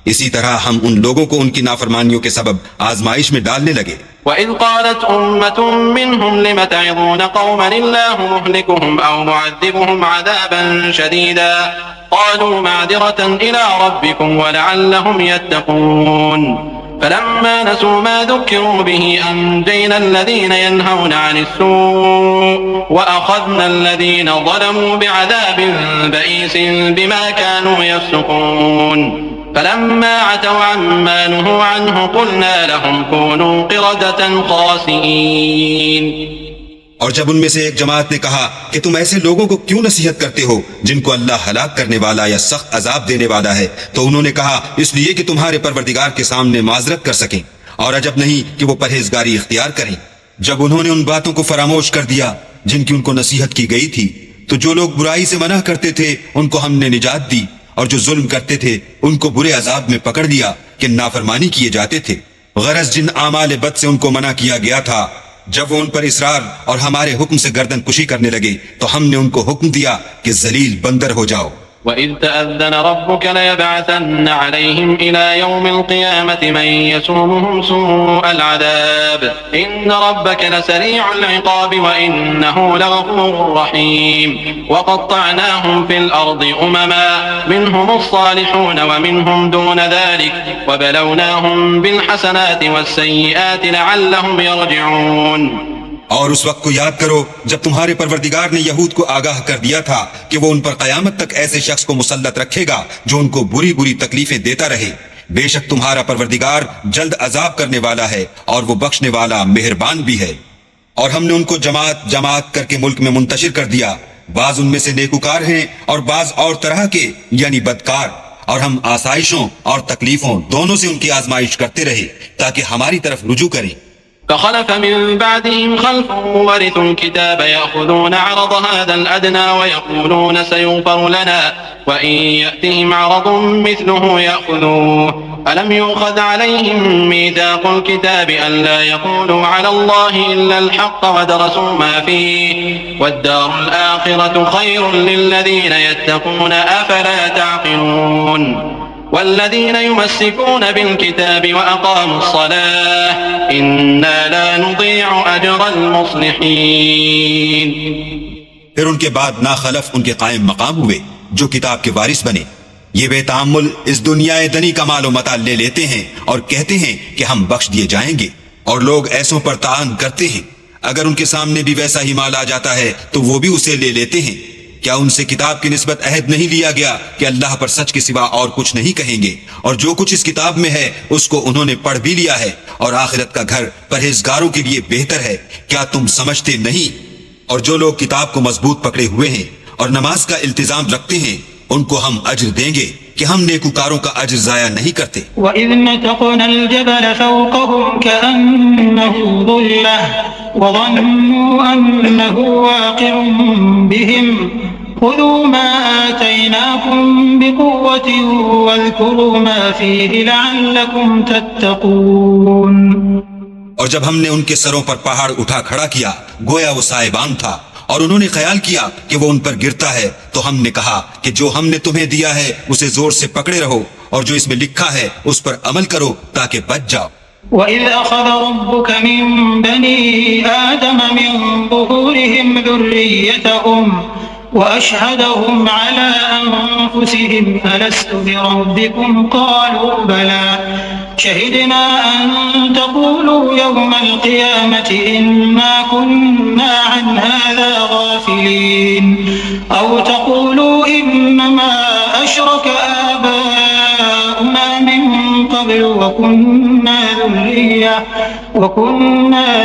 इसी तरह हम उन लोगों को उनकी नाफरमानियों के सबब आजमाइश में डालने लगे। وإذ قالت أمة منهم لم تعظون قوما الله مهلكهم أو معذبهم عذابا شديدا قالوا معذرة إلى ربكم ولعلهم يتقون فلما نسوا ما ذكروا به أنجينا الذين ينهون عن السوء وأخذنا الذين ظلموا بعذاب بئيس بما كانوا يفسقون فلما عتوا عما نهوا عنه قلنا لهم كونوا قردة خاسئين। और जब उनमें से एक जमात ने कहा कि तुम ऐसे लोगों को क्यों नसीहत करते हो जिनको अल्लाह हलाक करने वाला या सख्त अजाब देने वाला है, तो उन्होंने कहा इसलिए कि तुम्हारे परवरदिगार के सामने माजरत कर सकें, और अजब नहीं कि वो परहेजगारी इख्तियार करें। जब उन्होंने उन बातों को फरामोश कर दिया जिनकी उनको नसीहत की गई थी, तो जो लोग बुराई से मना करते थे उनको हमने निजात दी, और जो जुल्म करते थे उनको बुरे अजाब में पकड़ लिया कि नाफरमानी किए जाते थे। गरज जिन आमाल बद से उनको मना किया गया था, जब वो उन पर इसरार और हमारे हुक्म से गर्दन कुशी करने लगे तो हमने उनको हुक्म दिया कि जलील बंदर हो जाओ। وإذ تأذن ربك ليبعثن عليهم إلى يوم القيامة من يسومهم سوء العذاب إن ربك لسريع العقاب وإنه لغفور رحيم وقطعناهم في الأرض أمما منهم الصالحون ومنهم دون ذلك وبلوناهم بالحسنات والسيئات لعلهم يرجعون। और उस वक्त को याद करो जब तुम्हारे परवरदिगार ने यहूद को आगाह कर दिया था कि वो उन पर कयामत तक ऐसे शख्स को मुसल्लत रखेगा जो उनको बुरी बुरी तकलीफें देता रहे। बेशक तुम्हारा परवरदिगार जल्द अजाब करने वाला है और वो बख्शने वाला मेहरबान भी है। और हमने उनको जमात जमात करके मुल्क में मुंतशिर कर दिया, बाज उनमें से नेकुकार हैं और बाज और तरह के यानी बदकार, और हम आसाइशों और तकलीफों दोनों से उनकी आजमाइश करते रहे ताकि हमारी तरफ रुजू करें। فخلف من بعدهم خلف ورثوا الكتاب يأخذون عرض هذا الأدنى ويقولون سيغفر لنا وإن يأتهم عرض مثله يأخذوه ألم يؤخذ عليهم ميثاق الكتاب ألا يقولوا على الله إلا الحق ودرسوا ما فيه والدار الآخرة خير للذين يتقون أفلا تعقلون والذين يمسكون بالكتاب وأقاموا الصلاة إنا لا نضيع أجر المصلحين। फिर उनके बाद नाखलफ उनके कायम मकाम हुए जो किताब के वारिस बने। ये बेतामुल इस दुनिया दनी का मालो मता ले लेते हैं और कहते हैं कि हम बख्श दिए जाएंगे, और लोग ऐसों पर तान करते हैं। अगर उनके सामने भी वैसा ही माल आ जाता है तो वो भी उसे ले लेते हैं। क्या उनसे किताब की निस्बत अहद नहीं लिया गया कि अल्लाह पर सच के सिवा और कुछ नहीं कहेंगे, और जो कुछ इस किताब में है उसको उन्होंने पढ़ भी लिया है, और आखिरत का घर परहेजगारों के लिए बेहतर है। क्या तुम समझते नहीं? और जो लोग किताब को मजबूत पकड़े हुए हैं और नमाज का इल्तिजाम रखते हैं उनको हम अज्र देंगे कि हम नेकुकारों का अज्र जाया नहीं करते। वइज़ नतक़ना अल-जबल फ़ौक़हुम कअन्नहु ज़ुल्लह वज़न्नु अन्नहु वाक़िउन बिहिम ख़ुज़ू मा आतैनाकुम बिक़ुव्वतिन वज़्कुरू मा फ़ीहि लअल्लकुम तत्तक़ून। और जब हमने उनके सरों पर पहाड़ उठा खड़ा किया गोया वो साहिबान था, और उन्होंने ख्याल किया कि वो उन पर गिरता है, तो हमने कहा कि जो हमने तुम्हें दिया है उसे जोर से पकड़े रहो, और जो इसमें लिखा है उस पर अमल करो ताकि बच जाओ। वइज़ अख़ज़ रब्बुक मिन बनी आदम मिन ज़ुहूरिहिम ज़ुर्रिय्यतहुम वअशहदहुम अला अनफुसिहिम अलस्तु बिरब्बिकुम क़ालू बला शहिदना अन तक़ूलू यौमल क़ियामति इन्ना कुन्ना अन हाज़ा गाफ़िलीन औ तक़ूलू इन्नमा अशरक आबाउना मिन क़ब्लु वकुन्ना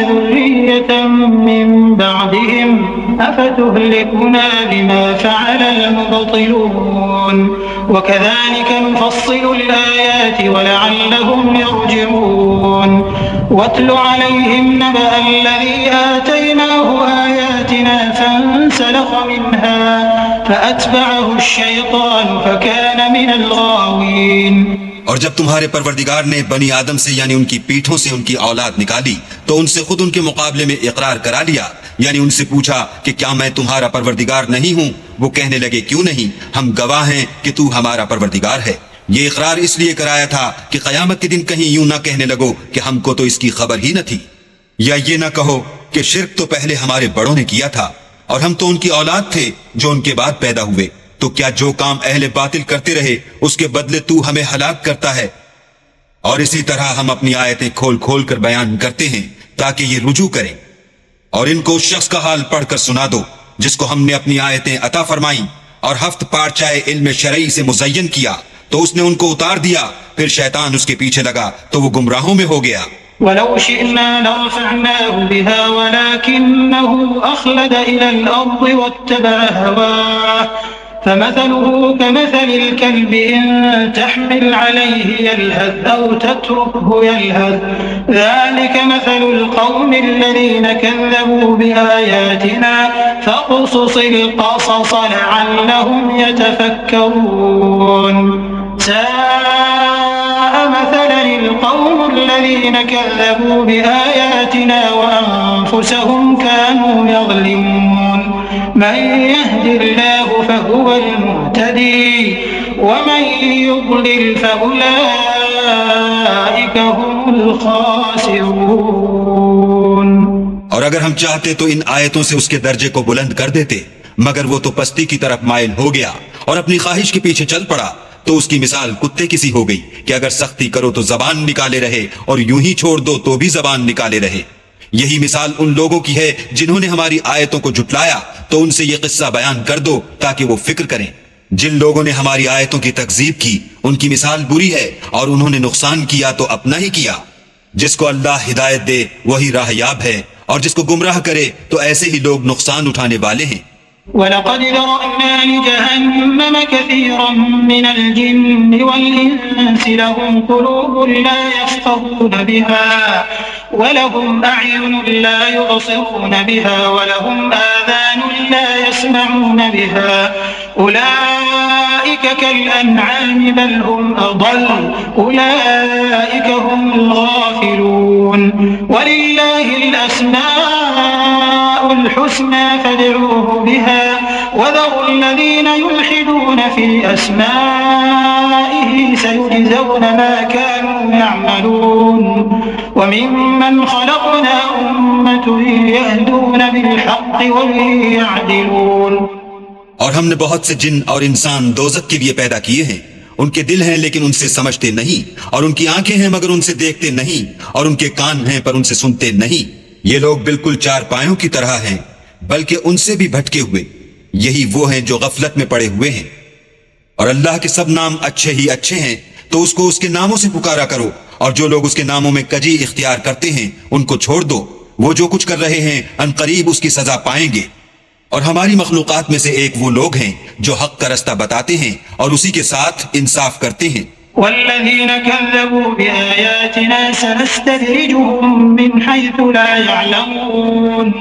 ज़ुर्रिय्यतम मिन बअदिहिम अफ़तुहलिकुना बिमा फ़अलल मुब्तिलून वकज़ालिक नुफ़स्सिलुल आयाति वलअल्लहुम यर्जिऊन। वत्लु अलैहिम नबअल्लज़ी आतैनाहु आयातिना फंसलख़ मिन्हा फ़अत्बअहु अश-शयतानु फ़कान मिनल गावीन। और जब तुम्हारे परवरदिगार ने बनी आदम से यानी उनकी पीठों से उनकी औलाद निकाली तो उनसे खुद उनके मुकाबले में इकरार करा लिया, यानी उनसे पूछा कि क्या मैं तुम्हारा परवरदिगार नहीं हूँ? वो कहने लगे क्यों नहीं, हम गवाह हैं कि तू हमारा परवरदिगार है। ये इकरार इसलिए कराया था कि कयामत के दिन कहीं यूं ना कहने लगो कि हमको तो इसकी खबर ही न थी, या ये ना कहो कि शिर्क तो पहले हमारे बड़ों ने किया था और हम तो उनकी औलाद थे जो उनके बाद पैदा हुए। तो क्या जो काम अहले बातिल करते रहे उसके बदले तू हमें हलाक करता है? और इसी तरह हम अपनी आयतें खोल खोल कर बयान करते हैं ताकि ये रुजू करें। और इनको उस शख्स का हाल पढ़कर सुना दो जिसको हमने अपनी आयतें अता फरमाई और हफ्त पारचाए इल्म शरई से मुज़य्यन किया, तो उसने उनको उतार दिया, फिर शैतान उसके पीछे लगा तो वो गुमराहों में हो गया। वलौ शिअना लरफ़अनाहु बिहा वलाकिन्नहु अख़लद इलल अर्ज़ि वत्तबअ हवाह फमसलुहु कमसलिल कल्बि इन तहमिल अलैहि यल्हज़ औ तत्रुकहु यल्हज़ ज़ालिक मसलुल क़ौमिल्लज़ीना कज़्ज़बू बिआयातिना फ़क़्सुसिल क़सस लअल्लहुम यतफ़क्करून। साअ मसलन लिलक़ौमिल्लज़ीना कज़्ज़बू बिआयातिना वअन्फुसहुम कानू यज़लिमून। मन यहदिल्लाहु फहुवल मुहतदी वमन युضलिल फउलाइका हुमुल खासिरून। और अगर हम चाहते तो इन आयतों से उसके दर्जे को बुलंद कर देते, मगर वो तो पस्ती की तरफ माइल हो गया और अपनी ख्वाहिश के पीछे चल पड़ा। तो उसकी मिसाल कुत्ते की सी हो गई कि अगर सख्ती करो तो जबान निकाले रहे और यूं ही छोड़ दो तो भी जबान निकाले रहे। यही मिसाल उन लोगों की है जिन्होंने हमारी आयतों को झुटलाया, तो उनसे ये किस्सा बयान कर दो ताकि वो फिक्र करें। जिन लोगों ने हमारी आयतों की तकजीब की उनकी मिसाल बुरी है और उन्होंने नुकसान किया तो अपना ही किया। जिसको अल्लाह हिदायत दे वही राहयाब है और जिसको गुमराह करे तो ऐसे ही लोग नुकसान उठाने वाले हैं। ولقد ذرأنا لجهنم كثيرا من الجن والإنس لهم قلوب لا يفقهون بها ولهم أعين لا يبصرون بها ولهم آذان لا يسمعون بها أولئك كالأنعام بل هم أضل أولئك هم الغافلون ولله الأسماء الحسنى فادعوه بها وذروا الذين يلحدون في أسمائه سيجزون ما كانوا يعملون وممن خلقنا أمة يهدون بالحق وبه يعدلون और हमने बहुत से जिन और इंसान दोज़ख के लिए पैदा किए हैं। उनके दिल हैं लेकिन उनसे समझते नहीं, और उनकी आंखें हैं मगर उनसे देखते नहीं, और उनके कान हैं पर उनसे सुनते नहीं। ये लोग बिल्कुल चार पायों की तरह हैं, बल्कि उनसे भी भटके हुए। यही वो हैं जो गफलत में पड़े हुए हैं। और अल्लाह के सब नाम अच्छे ही अच्छे हैं, तो उसको उसके नामों से पुकारा करो, और जो लोग उसके नामों में कजी इख्तियार करते हैं उनको छोड़ दो। वो जो कुछ कर रहे हैं अनकरीब उसकी सजा पाएंगे। और हमारी मखलूकात में से एक वो लोग हैं जो हक का रास्ता बताते हैं और उसी के साथ इंसाफ करते हैं। वल्लज़ीन कज़्ज़बू बिआयातिना सनस्तदरिजुहुम मिन हैथु ला यअलमून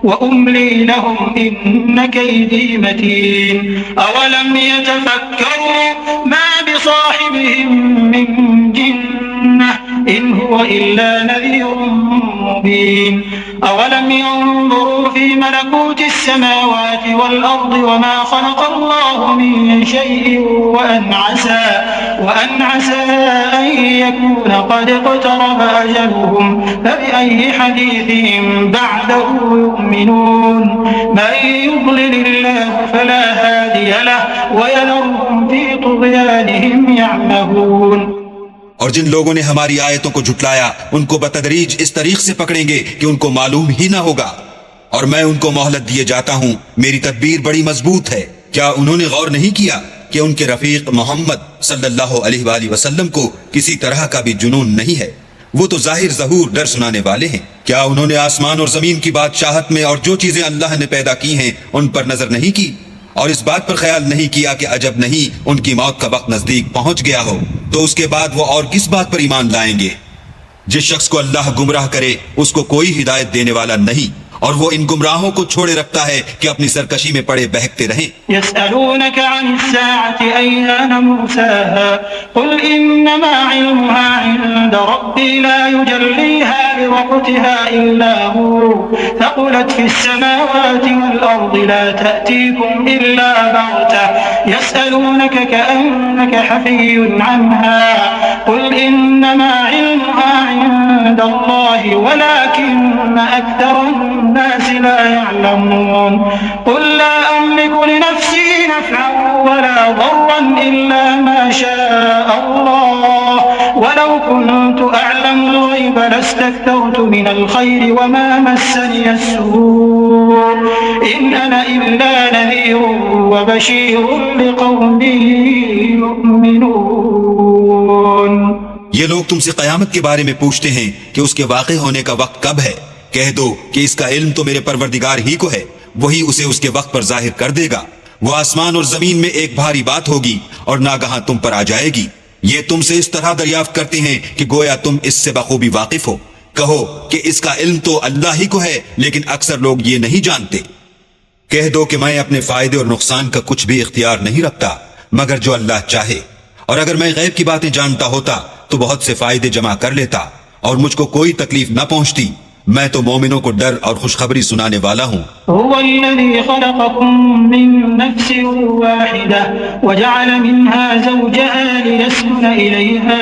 व उम्ली लहुम इन्न कैदी मतीन अवलम यतफक्करू मा बिसाहिबिहिम मिन जिन्नह इन हुवा इल्ला नज़ीरुम मुबीन अवलम यंज़ुरू फी मलकूति अस्समावाति वल अर्दि वमा खलक़ अल्लाहु मिन शैइन व अन عسى أن يكون قد اقترب أجلهم فبأي حديث بعده يؤمنون من يضلل الله فلا هادي له ويذرهم في طغيانهم يعمهون। और जिन लोगों ने हमारी आयतों को झुटलाया उनको बतदरीज इस तरीक से पकड़ेंगे कि उनको मालूम ही ना होगा, और मैं उनको मोहलत दिए जाता हूँ। मेरी तदबीर बड़ी मजबूत है। क्या उन्होंने गौर नहीं किया कि उनके रफीक मोहम्मद सल्लल्लाहु अलैहि वसल्लम को किसी तरह का भी जुनून नहीं है? वो तो जाहिर ज़हूर डर सुनाने वाले हैं। क्या उन्होंने आसमान और जमीन की बादशाहत में और जो चीजें अल्लाह ने पैदा की हैं उन पर नजर नहीं की, और इस बात पर ख्याल नहीं किया कि अजब नहीं उनकी मौत का वक्त नजदीक पहुंच गया हो, तो उसके बाद वो और किस बात पर ईमान लाएंगे? जिस शख्स को अल्लाह गुमराह करे उसको कोई हिदायत देने वाला नहीं, और वो इन गुमराहों को छोड़े रखता है कि अपनी सरकशी में पड़े बहकते रहें। यसअलूनक अनिस्साअति अय्यान मुर्साहा कुल इन्नमा इल्मुहा इंद रब्बी ला युजल्लीहा लिवक्तिहा इल्ला हु थक़ुलत फिस समावाति वल अर्दि ला तअतीकुम इल्ला बग़तह यसअलूनक कअन्नक हफ़िय्युन अन्हा कुल इन्नमा इल्मुहा इंद अल्लाहि वलाकिन्न अक्सरन الناس لا يعلمون قل لا أملك لنفسي نفعا ولا ضرا إلا ما شاء الله ولو كنت أعلم الغيب لاستكثرت من الخير وما مسني السوء إن أنا إلا نذير وبشير لقوم يؤمنون। ये लोग तुमसे क़यामत के बारे में पूछते हैं कि उसके वाक़े होने का वक्त कब है। कह दो कि इसका इल्म तो मेरे परवरदिगार ही को है, वही उसे उसके वक्त पर जाहिर कर देगा। वो आसमान और जमीन में एक भारी बात होगी और नागहां तुम पर आ जाएगी। ये तुमसे इस तरह दरियाफ्त करते हैं कि गोया तुम इससे बखूबी वाकिफ हो। कहो कि इसका इल्म तो अल्लाह ही को है, लेकिन अक्सर लोग ये नहीं जानते। कह दो कि मैं अपने फायदे और नुकसान का कुछ भी इख्तियार नहीं रखता मगर जो अल्लाह चाहे, और अगर मैं गैब की बातें जानता होता तो बहुत से फायदे जमा कर लेता और मुझको कोई तकलीफ न पहुंचती। मैं तो मोमिनों को डर और खुशखबरी सुनाने वाला हूँ। हुवल्लज़ी खलक़कुम मिन नफ्सिन वाहिदा वजअल मिन्हा ज़ौजहा लियस्कुन इलैहा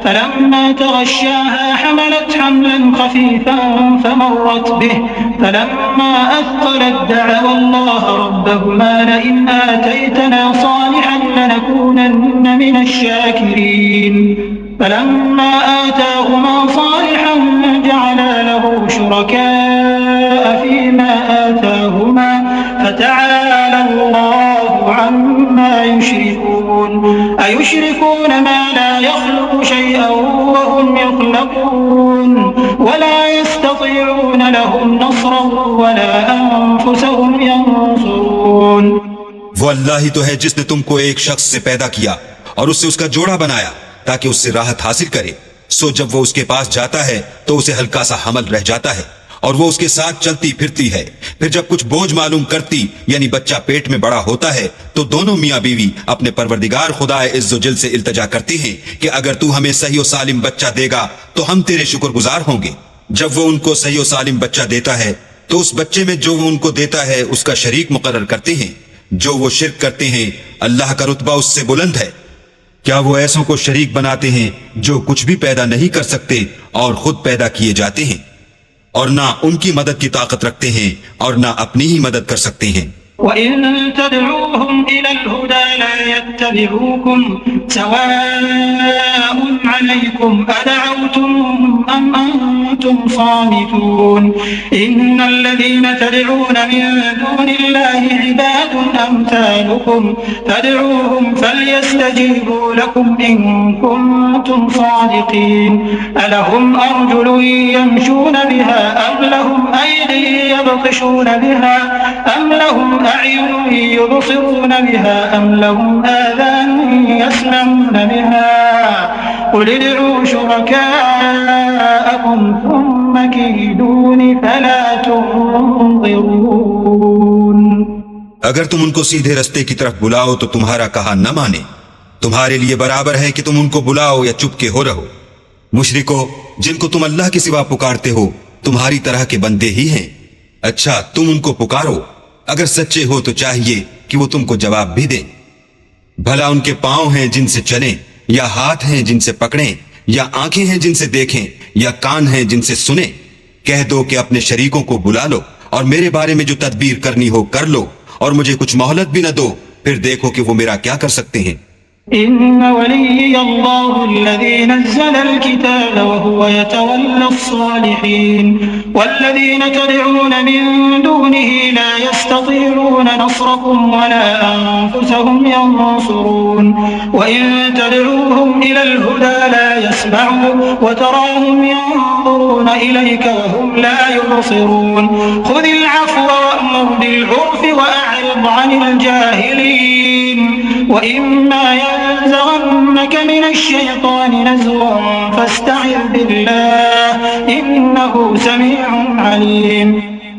फलम्मा तग़श्शाहा हमलत हम्लन खफ़ीफ़न फमर्रत बिही फलम्मा अथक़लत दअवा अल्लाह रब्बहुमा लइन आतैतना सालिहन लनकूनन्न मिनश शाकिरीन फलम्मा आताहुमा सालिहन जअला له شركاء فيما آتاهما فتعالى الله عما يشركون أيشركون ما لا يخلق شيئا وهم يخلقون ولا يستطيعون لهم نصرا ولا أنفسهم ينصرون वो अल्लाह ही तो है जिसने तुमको एक शख्स से पैदा किया और उससे उसका जोड़ा बनाया ताकि उससे राहत हासिल करे। सो जब वो उसके पास जाता है तो उसे हल्का सा हमल रह जाता है और वो उसके साथ चलती फिरती है। फिर जब कुछ बोझ मालूम करती यानी बच्चा पेट में बड़ा होता है तो दोनों मियाँ बीवी अपने परवरदिगार खुदा इज़्ज़ोजल से इल्तिजा करती हैं कि अगर तू हमें सही और सालिम बच्चा देगा तो हम तेरे शुक्रगुजार होंगे। जब वो उनको सही और सालिम बच्चा देता है तो उस बच्चे में जो वो उनको देता है उसका शरीक मुकर्रर करते हैं। जो वो शिर्क करते हैं अल्लाह का रुतबा उससे बुलंद है। क्या वो ऐसों को शरीक बनाते हैं जो कुछ भी पैदा नहीं कर सकते और खुद पैदा किए जाते हैं और ना उनकी मदद की ताकत रखते हैं और ना अपनी ही मदद कर सकते हैं। وإن تدعوهم إلى الهدى لا يتبعوكم سواء عليكم أدعوتموهم أم أنتم صامتون إن الذين تدعون من دون الله عباد أمثالكم فادعوهم فليستجيبوا لكم إن كنتم صادقين ألهم أرجل يمشون بها أم لهم أيدي يبطشون بها أم لهم أعين يبصرون بها أم لهم آذان يسمعون بها قل ادعوا شركاءكم ثم كيدون فلا تنظرون। अगर तुम उनको सीधे रास्ते की तरफ बुलाओ तो तुम्हारा कहा न माने। तुम्हारे लिए बराबर है कि तुम उनको बुलाओ या चुपके हो रहो। मुशरिको, जिनको तुम अल्लाह के सिवा पुकारते हो तुम्हारी तरह के बंदे ही हैं। अच्छा, तुम उनको पुकारो, अगर सच्चे हो तो चाहिए कि वो तुमको जवाब भी दें। भला उनके पांव हैं जिनसे चलें, या हाथ हैं जिनसे पकड़ें, या आंखें हैं जिनसे देखें, या कान हैं जिनसे सुने। कह दो कि अपने शरीकों को बुला लो और मेरे बारे में जो तदबीर करनी हो कर लो और मुझे कुछ मोहलत भी न दो, फिर देखो कि वो मेरा क्या कर सकते हैं। إن ولي الله الذي نزل الكتاب وهو يتولى الصالحين والذين تدعون من دونه لا يستطيعون نصركم ولا أنفسهم ينصرون وإن تدعوهم إلى الهدى لا يسمعوا وتراهم ينظرون إليك وهم لا يبصرون خذ العفو وأمر بالعرف وأعرض عن الجاهلين وإما ينزغنك من الشيطان نزغ فاستعذ بالله إنه سميع عليم।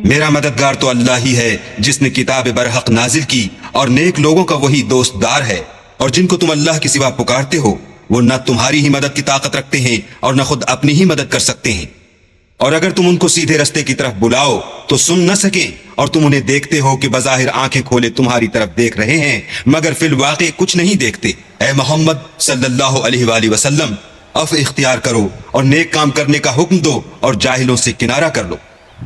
मेरा मददगार तो अल्लाह ही है जिसने किताब बरहक नाजिल की और नेक लोगों का वही दोस्तदार है। और जिनको तुम अल्लाह के सिवा पुकारते हो वो न तुम्हारी ही मदद की ताकत रखते हैं और न खुद अपनी ही मदद कर सकते हैं। और अगर तुम उनको सीधे रास्ते की तरफ बुलाओ तो सुन न सके और तुम उन्हें देखते हो कि बज़ाहिर आंखें खोले तुम्हारी तरफ देख रहे हैं मगर फिल वाक़े कुछ नहीं देखते। ए मोहम्मद सल्लल्लाहु अलैहि वसल्लम, अफ़ इख्तियार करो और नेक काम करने का हुक्म दो और जाहिलों से किनारा कर लो।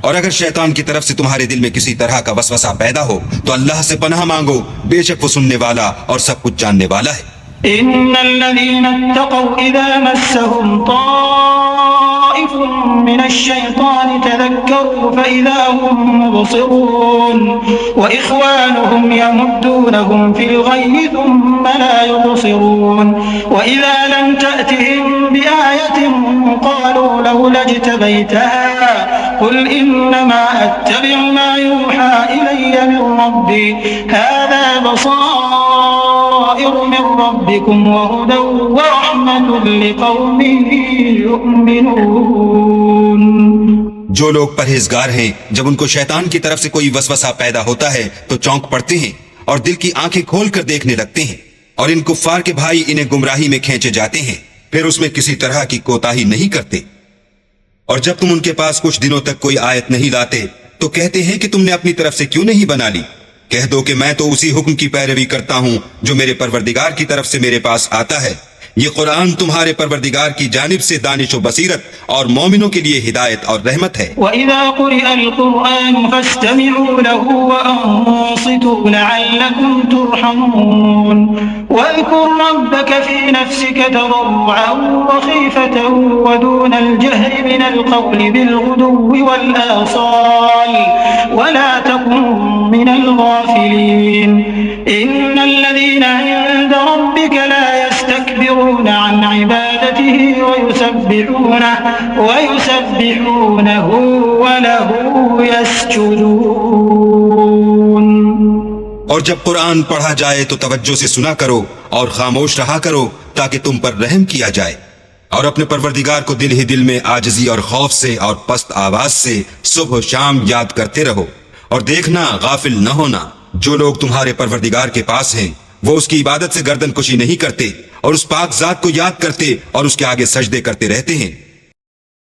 और अगर शैतान की तरफ से तुम्हारे दिल में किसी तरह का वसवसा पैदा हो तो अल्लाह से पनाह मांगो, बेशक वो सुनने वाला और सब कुछ जानने वाला है। इन्नल्लज़ीना इत्तक़ौ इज़ा मस्सहुम ताइफुम मिनश्शैतानि तज़क्करू फ़इज़ा हुम मुबसिरून व इख़वानुहुम यमुद्दूनहुम फ़िल ग़य्यि थुम्मा ला युबसिरून व इज़ा लम तअतिहिम बिआयतिन क़ालू लौला इज्तबैतहा क़ुल इन्नमा अत्तबिअु मा यूहा इलय्य मिन रब्बी हाज़ा बसाइर मिन रब्बिकुम व हुदन व रहमतुन लिक़ौमिन युमिनून। जो लोग परहेजगार हैं जब उनको शैतान की तरफ से कोई वसवसा पैदा होता है तो चौंक पड़ते हैं और दिल की आंखें खोलकर देखने लगते हैं और इन कुफ्फार के भाई इन्हें गुमराही में खींचे जाते हैं, फिर उसमें किसी तरह की कोताही नहीं करते। और जब तुम उनके पास कुछ दिनों तक कोई आयत नहीं लाते तो कहते हैं कि तुमने अपनी तरफ से क्यों नहीं बना ली। कह दो कि मैं तो उसी हुक्म की पैरवी करता हूँ जो मेरे परवरदिगार की तरफ से मेरे पास आता है। ये कुरान तुम्हारे परवरदिगार की जानिब से दानिश व बसीरत और मोमिनों के लिए हिदायत और रहमत है। वइज़ा क़ुरिअल क़ुरआनु फ़स्तमिऊ लहू व अंसितू लअल्लकुम तुरहमून वज़कुर रब्बक फ़ी नफ़्सिक तज़र्रुअन व ख़ीफ़तन व दूनल जहरि मिनल क़ौलि बिलग़ुदुव्वि वल आसाल व ला तकुन मिनल गाफ़िलीन इन्नल्लज़ीना इन्द रब्बिक ला يستكبرون عن عبادته ويسبحونه وله يسجدون। और जब कुरान पढ़ा जाए तो तवज्जो से सुना करो और खामोश रहा करो ताकि तुम पर रहम किया जाए। और अपने परवरदिगार को दिल ही दिल में आजिजी और खौफ से और पस्त आवाज से सुबह शाम याद करते रहो। और देखना, गाफिल न होना, जो लोग तुम्हारे परवरदिगार के पास हैं वो उसकी इबादत से गर्दन कुशी नहीं करते और उस पाक जात को याद करते और उसके आगे सजदे करते रहते हैं।